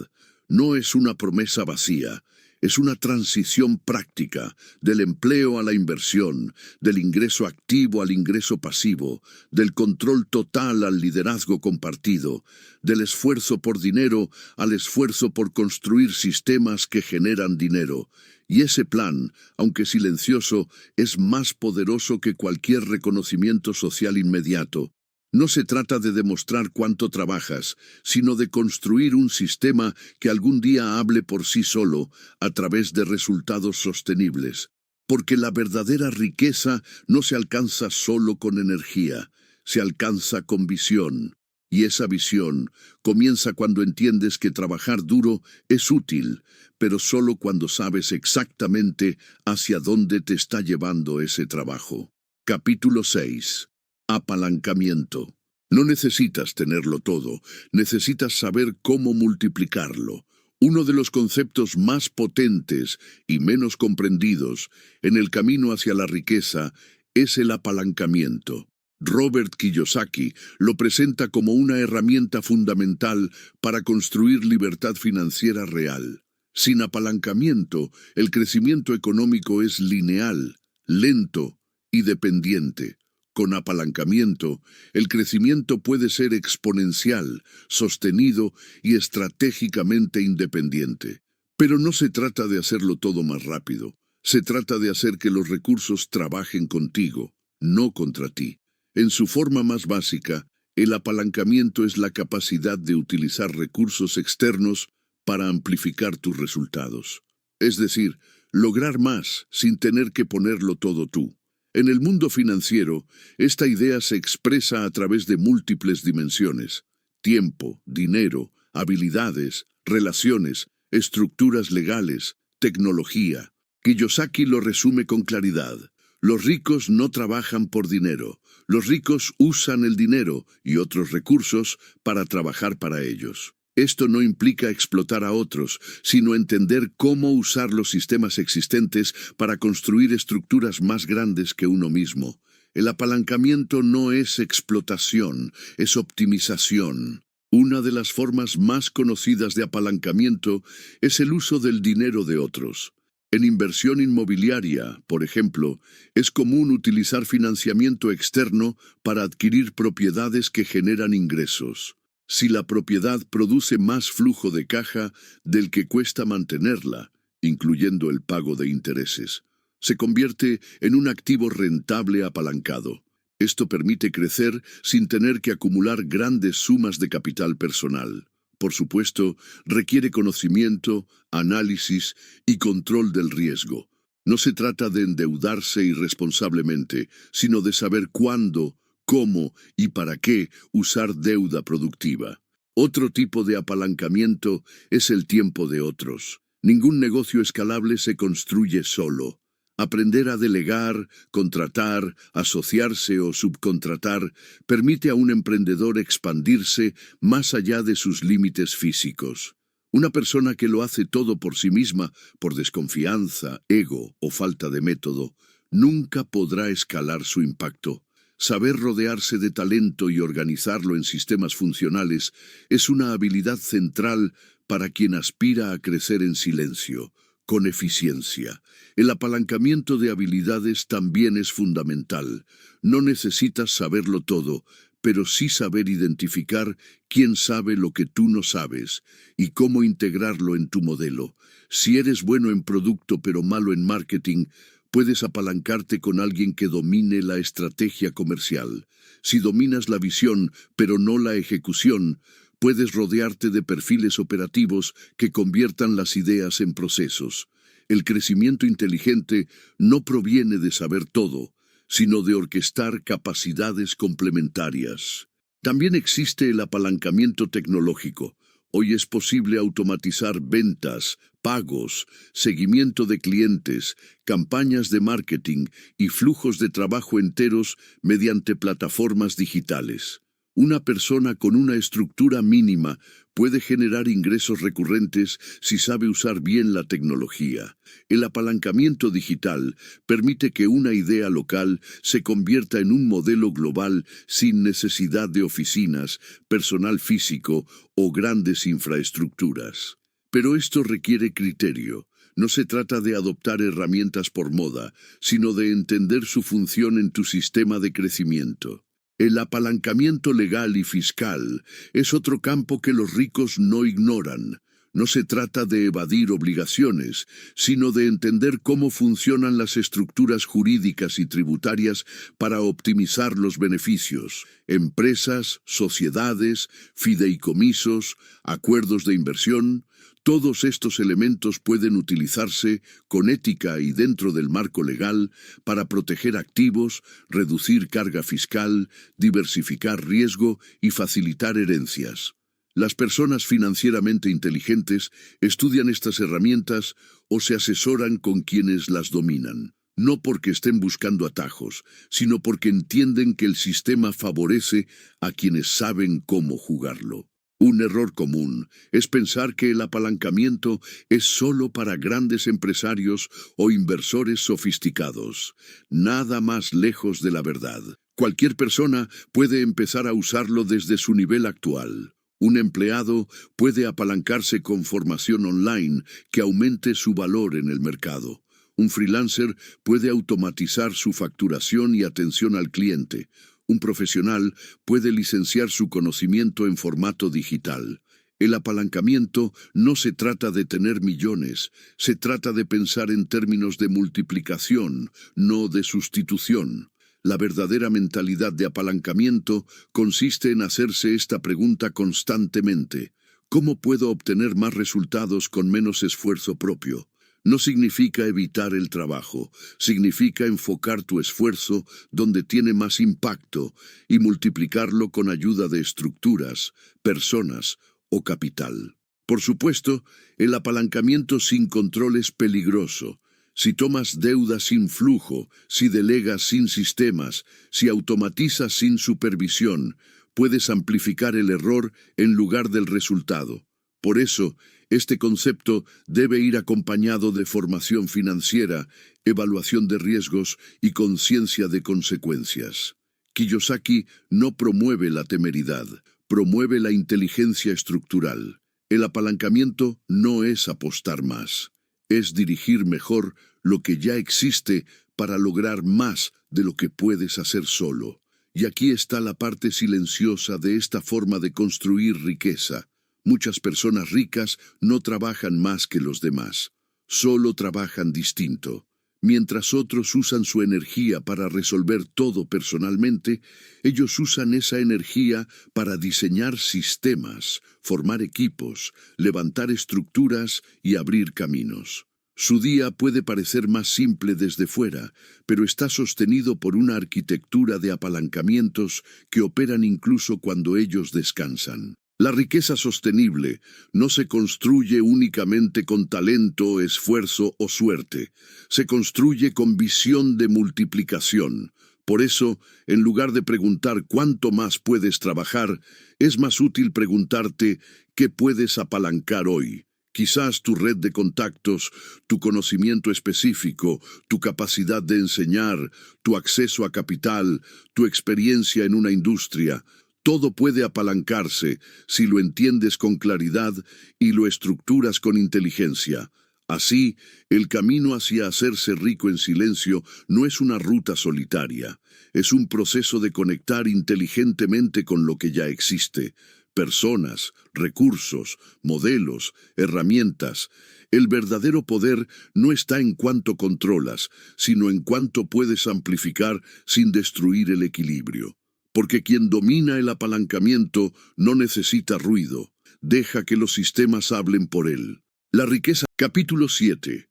No es una promesa vacía. Es una transición práctica del empleo a la inversión, del ingreso activo al ingreso pasivo, del control total al liderazgo compartido, del esfuerzo por dinero al esfuerzo por construir sistemas que generan dinero. Y ese plan, aunque silencioso, es más poderoso que cualquier reconocimiento social inmediato. No se trata de demostrar cuánto trabajas, sino de construir un sistema que algún día hable por sí solo a través de resultados sostenibles. Porque la verdadera riqueza no se alcanza solo con energía, se alcanza con visión. Y esa visión comienza cuando entiendes que trabajar duro es útil, pero solo cuando sabes exactamente hacia dónde te está llevando ese trabajo. Capítulo 6. Apalancamiento. No necesitas tenerlo todo, necesitas saber cómo multiplicarlo. Uno de los conceptos más potentes y menos comprendidos en el camino hacia la riqueza es el apalancamiento. Robert Kiyosaki lo presenta como una herramienta fundamental para construir libertad financiera real. Sin apalancamiento, el crecimiento económico es lineal, lento y dependiente. Con apalancamiento, el crecimiento puede ser exponencial, sostenido y estratégicamente independiente. Pero no se trata de hacerlo todo más rápido. Se trata de hacer que los recursos trabajen contigo, no contra ti. En su forma más básica, el apalancamiento es la capacidad de utilizar recursos externos para amplificar tus resultados. Es decir, lograr más sin tener que ponerlo todo tú. En el mundo financiero, esta idea se expresa a través de múltiples dimensiones: tiempo, dinero, habilidades, relaciones, estructuras legales, tecnología. Kiyosaki lo resume con claridad. Los ricos no trabajan por dinero. Los ricos usan el dinero y otros recursos para trabajar para ellos. Esto no implica explotar a otros, sino entender cómo usar los sistemas existentes para construir estructuras más grandes que uno mismo. El apalancamiento no es explotación, es optimización. Una de las formas más conocidas de apalancamiento es el uso del dinero de otros. En inversión inmobiliaria, por ejemplo, es común utilizar financiamiento externo para adquirir propiedades que generan ingresos. Si la propiedad produce más flujo de caja del que cuesta mantenerla, incluyendo el pago de intereses, se convierte en un activo rentable apalancado. Esto permite crecer sin tener que acumular grandes sumas de capital personal. Por supuesto, requiere conocimiento, análisis y control del riesgo. No se trata de endeudarse irresponsablemente, sino de saber cuándo, cómo y para qué usar deuda productiva. Otro tipo de apalancamiento es el tiempo de otros. Ningún negocio escalable se construye solo. Aprender a delegar, contratar, asociarse o subcontratar permite a un emprendedor expandirse más allá de sus límites físicos. Una persona que lo hace todo por sí misma, por desconfianza, ego o falta de método, nunca podrá escalar su impacto. Saber rodearse de talento y organizarlo en sistemas funcionales es una habilidad central para quien aspira a crecer en silencio, con eficiencia. El apalancamiento de habilidades también es fundamental. No necesitas saberlo todo, pero sí saber identificar quién sabe lo que tú no sabes y cómo integrarlo en tu modelo. Si eres bueno en producto pero malo en marketing, puedes apalancarte con alguien que domine la estrategia comercial. Si dominas la visión pero no la ejecución, puedes rodearte de perfiles operativos que conviertan las ideas en procesos. El crecimiento inteligente no proviene de saber todo, sino de orquestar capacidades complementarias. También existe el apalancamiento tecnológico. Hoy es posible automatizar ventas, pagos, seguimiento de clientes, campañas de marketing y flujos de trabajo enteros mediante plataformas digitales. Una persona con una estructura mínima puede generar ingresos recurrentes si sabe usar bien la tecnología. El apalancamiento digital permite que una idea local se convierta en un modelo global sin necesidad de oficinas, personal físico o grandes infraestructuras. Pero esto requiere criterio. No se trata de adoptar herramientas por moda, sino de entender su función en tu sistema de crecimiento. El apalancamiento legal y fiscal es otro campo que los ricos no ignoran. No se trata de evadir obligaciones, sino de entender cómo funcionan las estructuras jurídicas y tributarias para optimizar los beneficios. Empresas, sociedades, fideicomisos, acuerdos de inversión. Todos estos elementos pueden utilizarse con ética y dentro del marco legal para proteger activos, reducir carga fiscal, diversificar riesgo y facilitar herencias. Las personas financieramente inteligentes estudian estas herramientas o se asesoran con quienes las dominan, no porque estén buscando atajos, sino porque entienden que el sistema favorece a quienes saben cómo jugarlo. Un error común es pensar que el apalancamiento es solo para grandes empresarios o inversores sofisticados. Nada más lejos de la verdad. Cualquier persona puede empezar a usarlo desde su nivel actual. Un empleado puede apalancarse con formación online que aumente su valor en el mercado. Un freelancer puede automatizar su facturación y atención al cliente. Un profesional puede licenciar su conocimiento en formato digital. El apalancamiento no se trata de tener millones, se trata de pensar en términos de multiplicación, no de sustitución. La verdadera mentalidad de apalancamiento consiste en hacerse esta pregunta constantemente: ¿cómo puedo obtener más resultados con menos esfuerzo propio? No significa evitar el trabajo, significa enfocar tu esfuerzo donde tiene más impacto y multiplicarlo con ayuda de estructuras, personas o capital. Por supuesto, el apalancamiento sin control es peligroso. Si tomas deuda sin flujo, si delegas sin sistemas, si automatizas sin supervisión, puedes amplificar el error en lugar del resultado. Por eso, este concepto debe ir acompañado de formación financiera, evaluación de riesgos y conciencia de consecuencias. Kiyosaki no promueve la temeridad, promueve la inteligencia estructural. El apalancamiento no es apostar más, es dirigir mejor lo que ya existe para lograr más de lo que puedes hacer solo. Y aquí está la parte silenciosa de esta forma de construir riqueza. Muchas personas ricas no trabajan más que los demás, solo trabajan distinto. Mientras otros usan su energía para resolver todo personalmente, ellos usan esa energía para diseñar sistemas, formar equipos, levantar estructuras y abrir caminos. Su día puede parecer más simple desde fuera, pero está sostenido por una arquitectura de apalancamientos que operan incluso cuando ellos descansan. La riqueza sostenible no se construye únicamente con talento, esfuerzo o suerte. Se construye con visión de multiplicación. Por eso, en lugar de preguntar cuánto más puedes trabajar, es más útil preguntarte qué puedes apalancar hoy. Quizás tu red de contactos, tu conocimiento específico, tu capacidad de enseñar, tu acceso a capital, tu experiencia en una industria. Todo puede apalancarse si lo entiendes con claridad y lo estructuras con inteligencia. Así, el camino hacia hacerse rico en silencio no es una ruta solitaria, es un proceso de conectar inteligentemente con lo que ya existe. Personas, recursos, modelos, herramientas. El verdadero poder no está en cuánto controlas, sino en cuánto puedes amplificar sin destruir el equilibrio. Porque quien domina el apalancamiento no necesita ruido, deja que los sistemas hablen por él. La riqueza. Capítulo 7.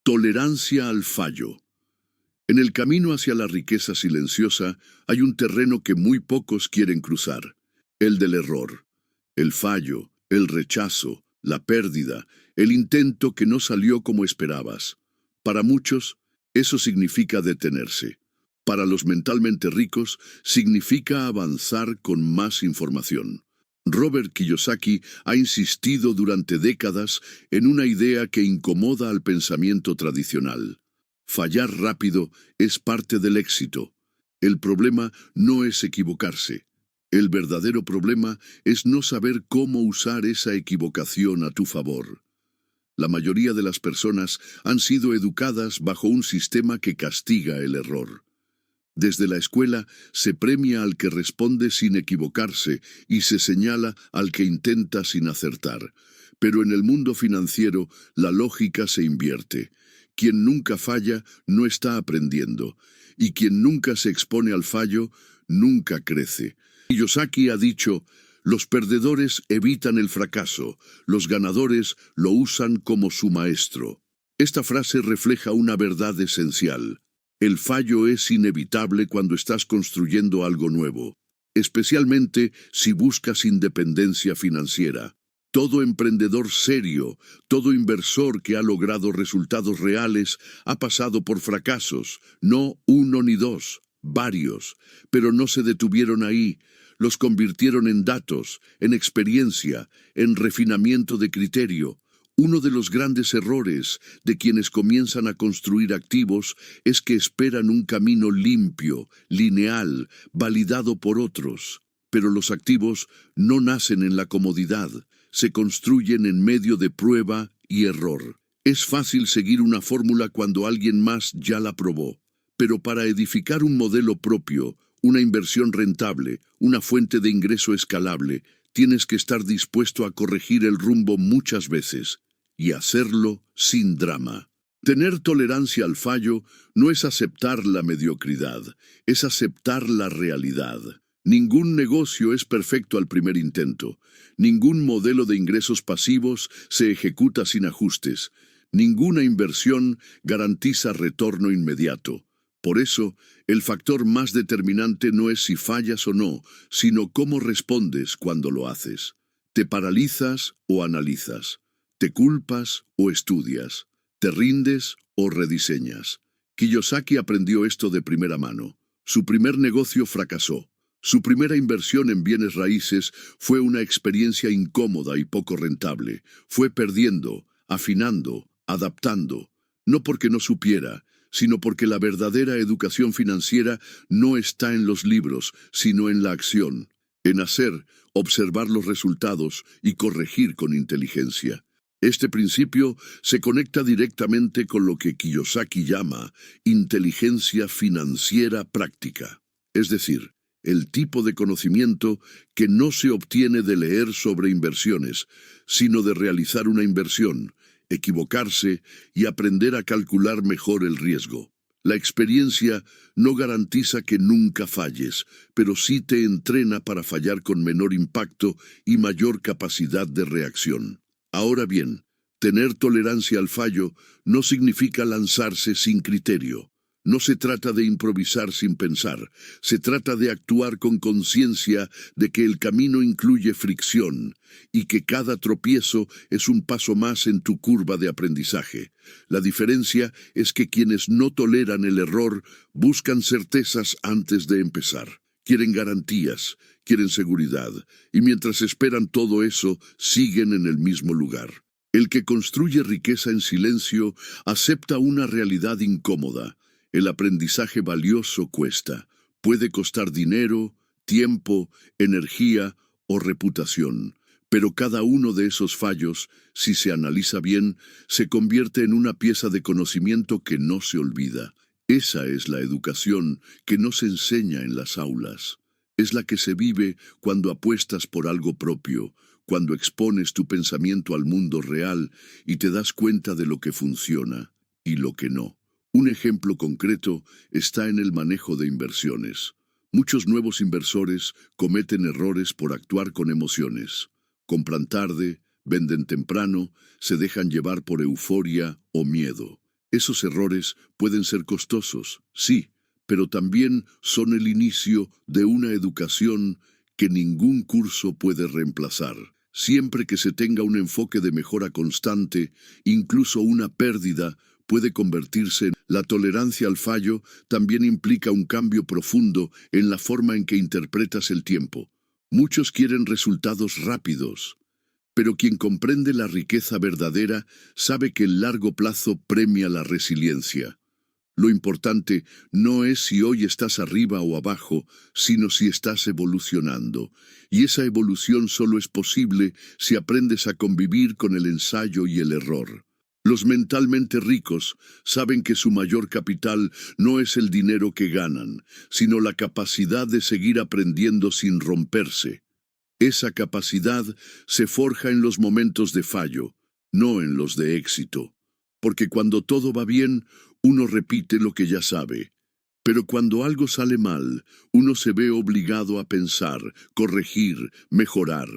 Tolerancia al fallo. En el camino hacia la riqueza silenciosa hay un terreno que muy pocos quieren cruzar, el del error. El fallo, el rechazo, la pérdida, el intento que no salió como esperabas. Para muchos, eso significa detenerse. Para los mentalmente ricos, significa avanzar con más información. Robert Kiyosaki ha insistido durante décadas en una idea que incomoda al pensamiento tradicional. Fallar rápido es parte del éxito. El problema no es equivocarse. El verdadero problema es no saber cómo usar esa equivocación a tu favor. La mayoría de las personas han sido educadas bajo un sistema que castiga el error. Desde la escuela se premia al que responde sin equivocarse y se señala al que intenta sin acertar. Pero en el mundo financiero la lógica se invierte. Quien nunca falla no está aprendiendo, y quien nunca se expone al fallo nunca crece. Kiyosaki ha dicho: los perdedores evitan el fracaso, los ganadores lo usan como su maestro. Esta frase refleja una verdad esencial. El fallo es inevitable cuando estás construyendo algo nuevo, especialmente si buscas independencia financiera. Todo emprendedor serio, todo inversor que ha logrado resultados reales ha pasado por fracasos, no uno ni dos, varios, pero no se detuvieron ahí. Los convirtieron en datos, en experiencia, en refinamiento de criterio. Uno de los grandes errores de quienes comienzan a construir activos es que esperan un camino limpio, lineal, validado por otros. Pero los activos no nacen en la comodidad, se construyen en medio de prueba y error. Es fácil seguir una fórmula cuando alguien más ya la probó, pero para edificar un modelo propio, una inversión rentable, una fuente de ingreso escalable, tienes que estar dispuesto a corregir el rumbo muchas veces, y hacerlo sin drama. Tener tolerancia al fallo no es aceptar la mediocridad, es aceptar la realidad. Ningún negocio es perfecto al primer intento. Ningún modelo de ingresos pasivos se ejecuta sin ajustes. Ninguna inversión garantiza retorno inmediato. Por eso, el factor más determinante no es si fallas o no, sino cómo respondes cuando lo haces. ¿Te paralizas o analizas? ¿Te culpas o estudias? ¿Te rindes o rediseñas? Kiyosaki aprendió esto de primera mano. Su primer negocio fracasó. Su primera inversión en bienes raíces fue una experiencia incómoda y poco rentable. Fue perdiendo, afinando, adaptando. No porque no supiera, sino porque la verdadera educación financiera no está en los libros, sino en la acción, en hacer, observar los resultados y corregir con inteligencia. Este principio se conecta directamente con lo que Kiyosaki llama inteligencia financiera práctica. Es decir, el tipo de conocimiento que no se obtiene de leer sobre inversiones, sino de realizar una inversión, equivocarse y aprender a calcular mejor el riesgo. La experiencia no garantiza que nunca falles, pero sí te entrena para fallar con menor impacto y mayor capacidad de reacción. Ahora bien, tener tolerancia al fallo no significa lanzarse sin criterio. No se trata de improvisar sin pensar, se trata de actuar con conciencia de que el camino incluye fricción y que cada tropiezo es un paso más en tu curva de aprendizaje. La diferencia es que quienes no toleran el error buscan certezas antes de empezar. Quieren garantías, quieren seguridad, y mientras esperan todo eso, siguen en el mismo lugar. El que construye riqueza en silencio acepta una realidad incómoda. El aprendizaje valioso cuesta. Puede costar dinero, tiempo, energía o reputación. Pero cada uno de esos fallos, si se analiza bien, se convierte en una pieza de conocimiento que no se olvida. Esa es la educación que no se enseña en las aulas. Es la que se vive cuando apuestas por algo propio, cuando expones tu pensamiento al mundo real y te das cuenta de lo que funciona y lo que no. Un ejemplo concreto está en el manejo de inversiones. Muchos nuevos inversores cometen errores por actuar con emociones. Compran tarde, venden temprano, se dejan llevar por euforia o miedo. Esos errores pueden ser costosos, sí, pero también son el inicio de una educación que ningún curso puede reemplazar. Siempre que se tenga un enfoque de mejora constante, incluso una pérdida puede convertirse en... La tolerancia al fallo también implica un cambio profundo en la forma en que interpretas el tiempo. Muchos quieren resultados rápidos, pero quien comprende la riqueza verdadera sabe que el largo plazo premia la resiliencia. Lo importante no es si hoy estás arriba o abajo, sino si estás evolucionando. Y esa evolución solo es posible si aprendes a convivir con el ensayo y el error. Los mentalmente ricos saben que su mayor capital no es el dinero que ganan, sino la capacidad de seguir aprendiendo sin romperse. Esa capacidad se forja en los momentos de fallo, no en los de éxito. Porque cuando todo va bien, uno repite lo que ya sabe. Pero cuando algo sale mal, uno se ve obligado a pensar, corregir, mejorar.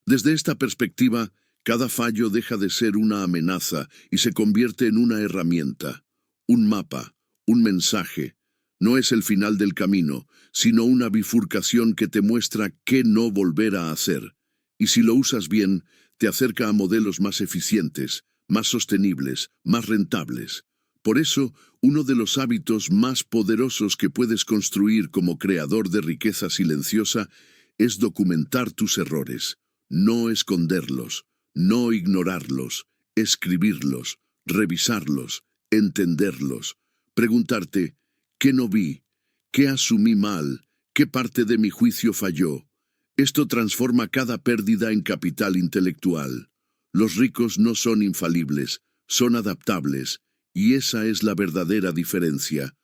Desde esta perspectiva, cada fallo deja de ser una amenaza y se convierte en una herramienta, un mapa, un mensaje. No es el final del camino, sino una bifurcación que te muestra qué no volver a hacer. Y si lo usas bien, te acerca a modelos más eficientes, más sostenibles, más rentables. Por eso, uno de los hábitos más poderosos que puedes construir como creador de riqueza silenciosa es documentar tus errores, no esconderlos. No ignorarlos, escribirlos, revisarlos, entenderlos, preguntarte, ¿qué no vi? ¿Qué asumí mal? ¿Qué parte de mi juicio falló? Esto transforma cada pérdida en capital intelectual. Los ricos no son infalibles, son adaptables, y esa es la verdadera diferencia.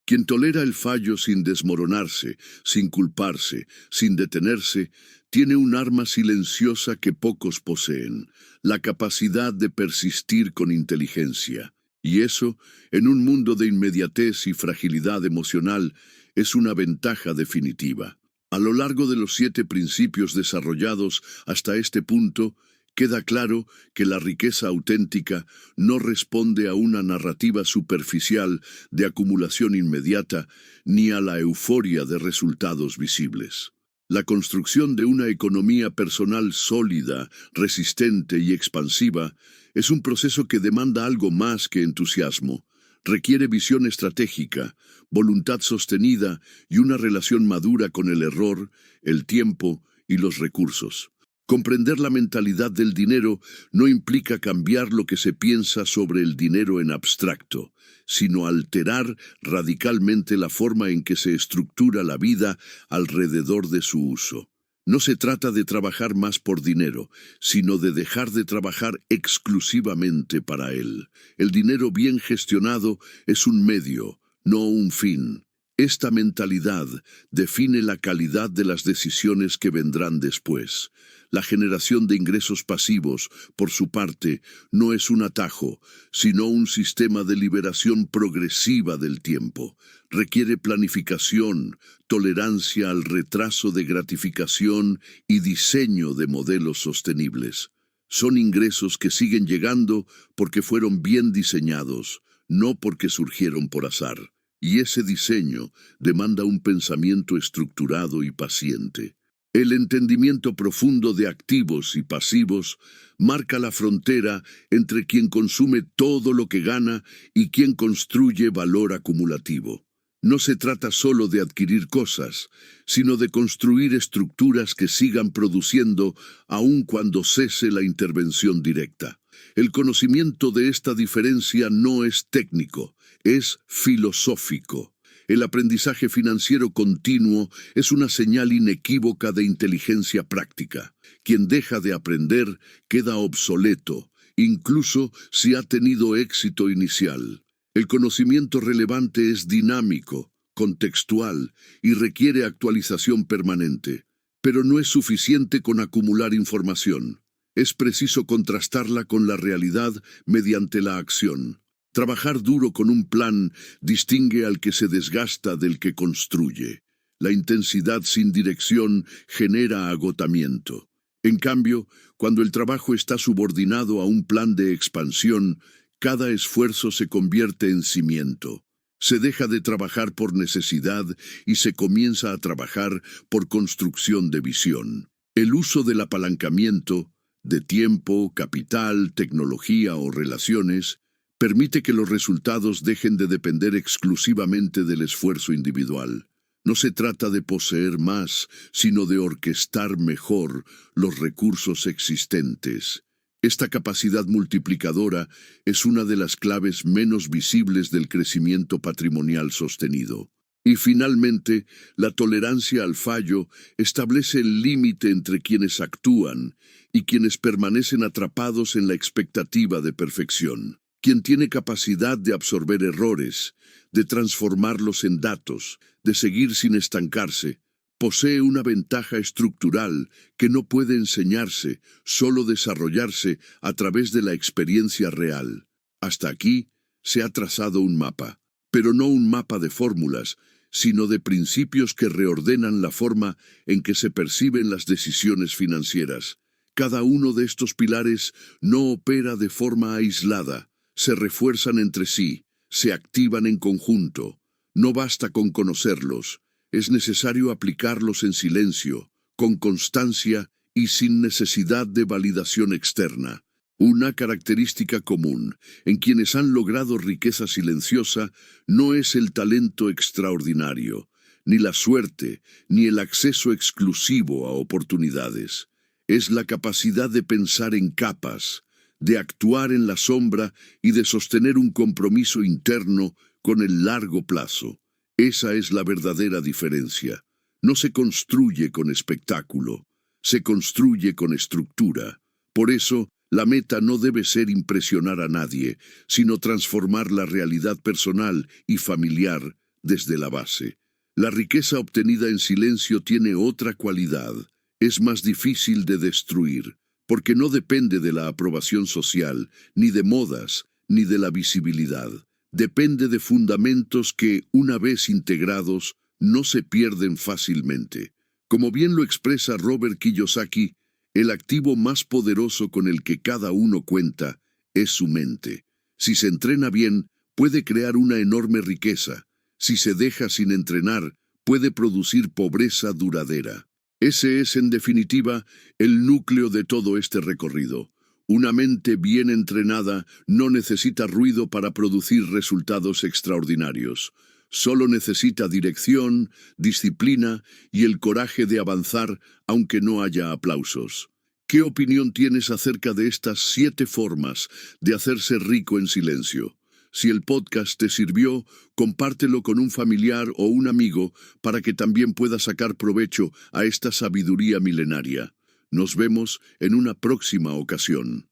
Quien tolera el fallo sin desmoronarse, sin culparse, sin detenerse, tiene un arma silenciosa que pocos poseen, la capacidad de persistir con inteligencia. Y eso, en un mundo de inmediatez y fragilidad emocional, es una ventaja definitiva. A lo largo de los 7 principios desarrollados hasta este punto, queda claro que la riqueza auténtica no responde a una narrativa superficial de acumulación inmediata ni a la euforia de resultados visibles. La construcción de una economía personal sólida, resistente y expansiva es un proceso que demanda algo más que entusiasmo. Requiere visión estratégica, voluntad sostenida y una relación madura con el error, el tiempo y los recursos. Comprender la mentalidad del dinero no implica cambiar lo que se piensa sobre el dinero en abstracto, sino alterar radicalmente la forma en que se estructura la vida alrededor de su uso. No se trata de trabajar más por dinero, sino de dejar de trabajar exclusivamente para él. El dinero bien gestionado es un medio, no un fin. Esta mentalidad define la calidad de las decisiones que vendrán después. La generación de ingresos pasivos, por su parte, no es un atajo, sino un sistema de liberación progresiva del tiempo. Requiere planificación, tolerancia al retraso de gratificación y diseño de modelos sostenibles. Son ingresos que siguen llegando porque fueron bien diseñados, no porque surgieron por azar. Y ese diseño demanda un pensamiento estructurado y paciente. El entendimiento profundo de activos y pasivos marca la frontera entre quien consume todo lo que gana y quien construye valor acumulativo. No se trata solo de adquirir cosas, sino de construir estructuras que sigan produciendo aun cuando cese la intervención directa. El conocimiento de esta diferencia no es técnico, es filosófico. El aprendizaje financiero continuo es una señal inequívoca de inteligencia práctica. Quien deja de aprender queda obsoleto, incluso si ha tenido éxito inicial. El conocimiento relevante es dinámico, contextual y requiere actualización permanente. Pero no es suficiente con acumular información. Es preciso contrastarla con la realidad mediante la acción. Trabajar duro con un plan distingue al que se desgasta del que construye. La intensidad sin dirección genera agotamiento. En cambio, cuando el trabajo está subordinado a un plan de expansión, cada esfuerzo se convierte en cimiento. Se deja de trabajar por necesidad y se comienza a trabajar por construcción de visión. El uso del apalancamiento, de tiempo, capital, tecnología o relaciones, permite que los resultados dejen de depender exclusivamente del esfuerzo individual. No se trata de poseer más, sino de orquestar mejor los recursos existentes. Esta capacidad multiplicadora es una de las claves menos visibles del crecimiento patrimonial sostenido. Y finalmente, la tolerancia al fallo establece el límite entre quienes actúan y quienes permanecen atrapados en la expectativa de perfección. Quien tiene capacidad de absorber errores, de transformarlos en datos, de seguir sin estancarse, posee una ventaja estructural que no puede enseñarse, solo desarrollarse a través de la experiencia real. Hasta aquí se ha trazado un mapa, pero no un mapa de fórmulas, sino de principios que reordenan la forma en que se perciben las decisiones financieras. Cada uno de estos pilares no opera de forma aislada, se refuerzan entre sí, se activan en conjunto. No basta con conocerlos, es necesario aplicarlos en silencio, con constancia y sin necesidad de validación externa. Una característica común en quienes han logrado riqueza silenciosa no es el talento extraordinario, ni la suerte, ni el acceso exclusivo a oportunidades. Es la capacidad de pensar en capas, de actuar en la sombra y de sostener un compromiso interno con el largo plazo. Esa es la verdadera diferencia. No se construye con espectáculo, se construye con estructura. Por eso, la meta no debe ser impresionar a nadie, sino transformar la realidad personal y familiar desde la base. La riqueza obtenida en silencio tiene otra cualidad. Es más difícil de destruir, porque no depende de la aprobación social, ni de modas, ni de la visibilidad. Depende de fundamentos que, una vez integrados, no se pierden fácilmente. Como bien lo expresa Robert Kiyosaki, el activo más poderoso con el que cada uno cuenta es su mente. Si se entrena bien, puede crear una enorme riqueza. Si se deja sin entrenar, puede producir pobreza duradera. Ese es, en definitiva, el núcleo de todo este recorrido. Una mente bien entrenada no necesita ruido para producir resultados extraordinarios. Solo necesita dirección, disciplina y el coraje de avanzar aunque no haya aplausos. ¿Qué opinión tienes acerca de estas 7 formas de hacerse rico en silencio? Si el podcast te sirvió, compártelo con un familiar o un amigo para que también pueda sacar provecho a esta sabiduría milenaria. Nos vemos en una próxima ocasión.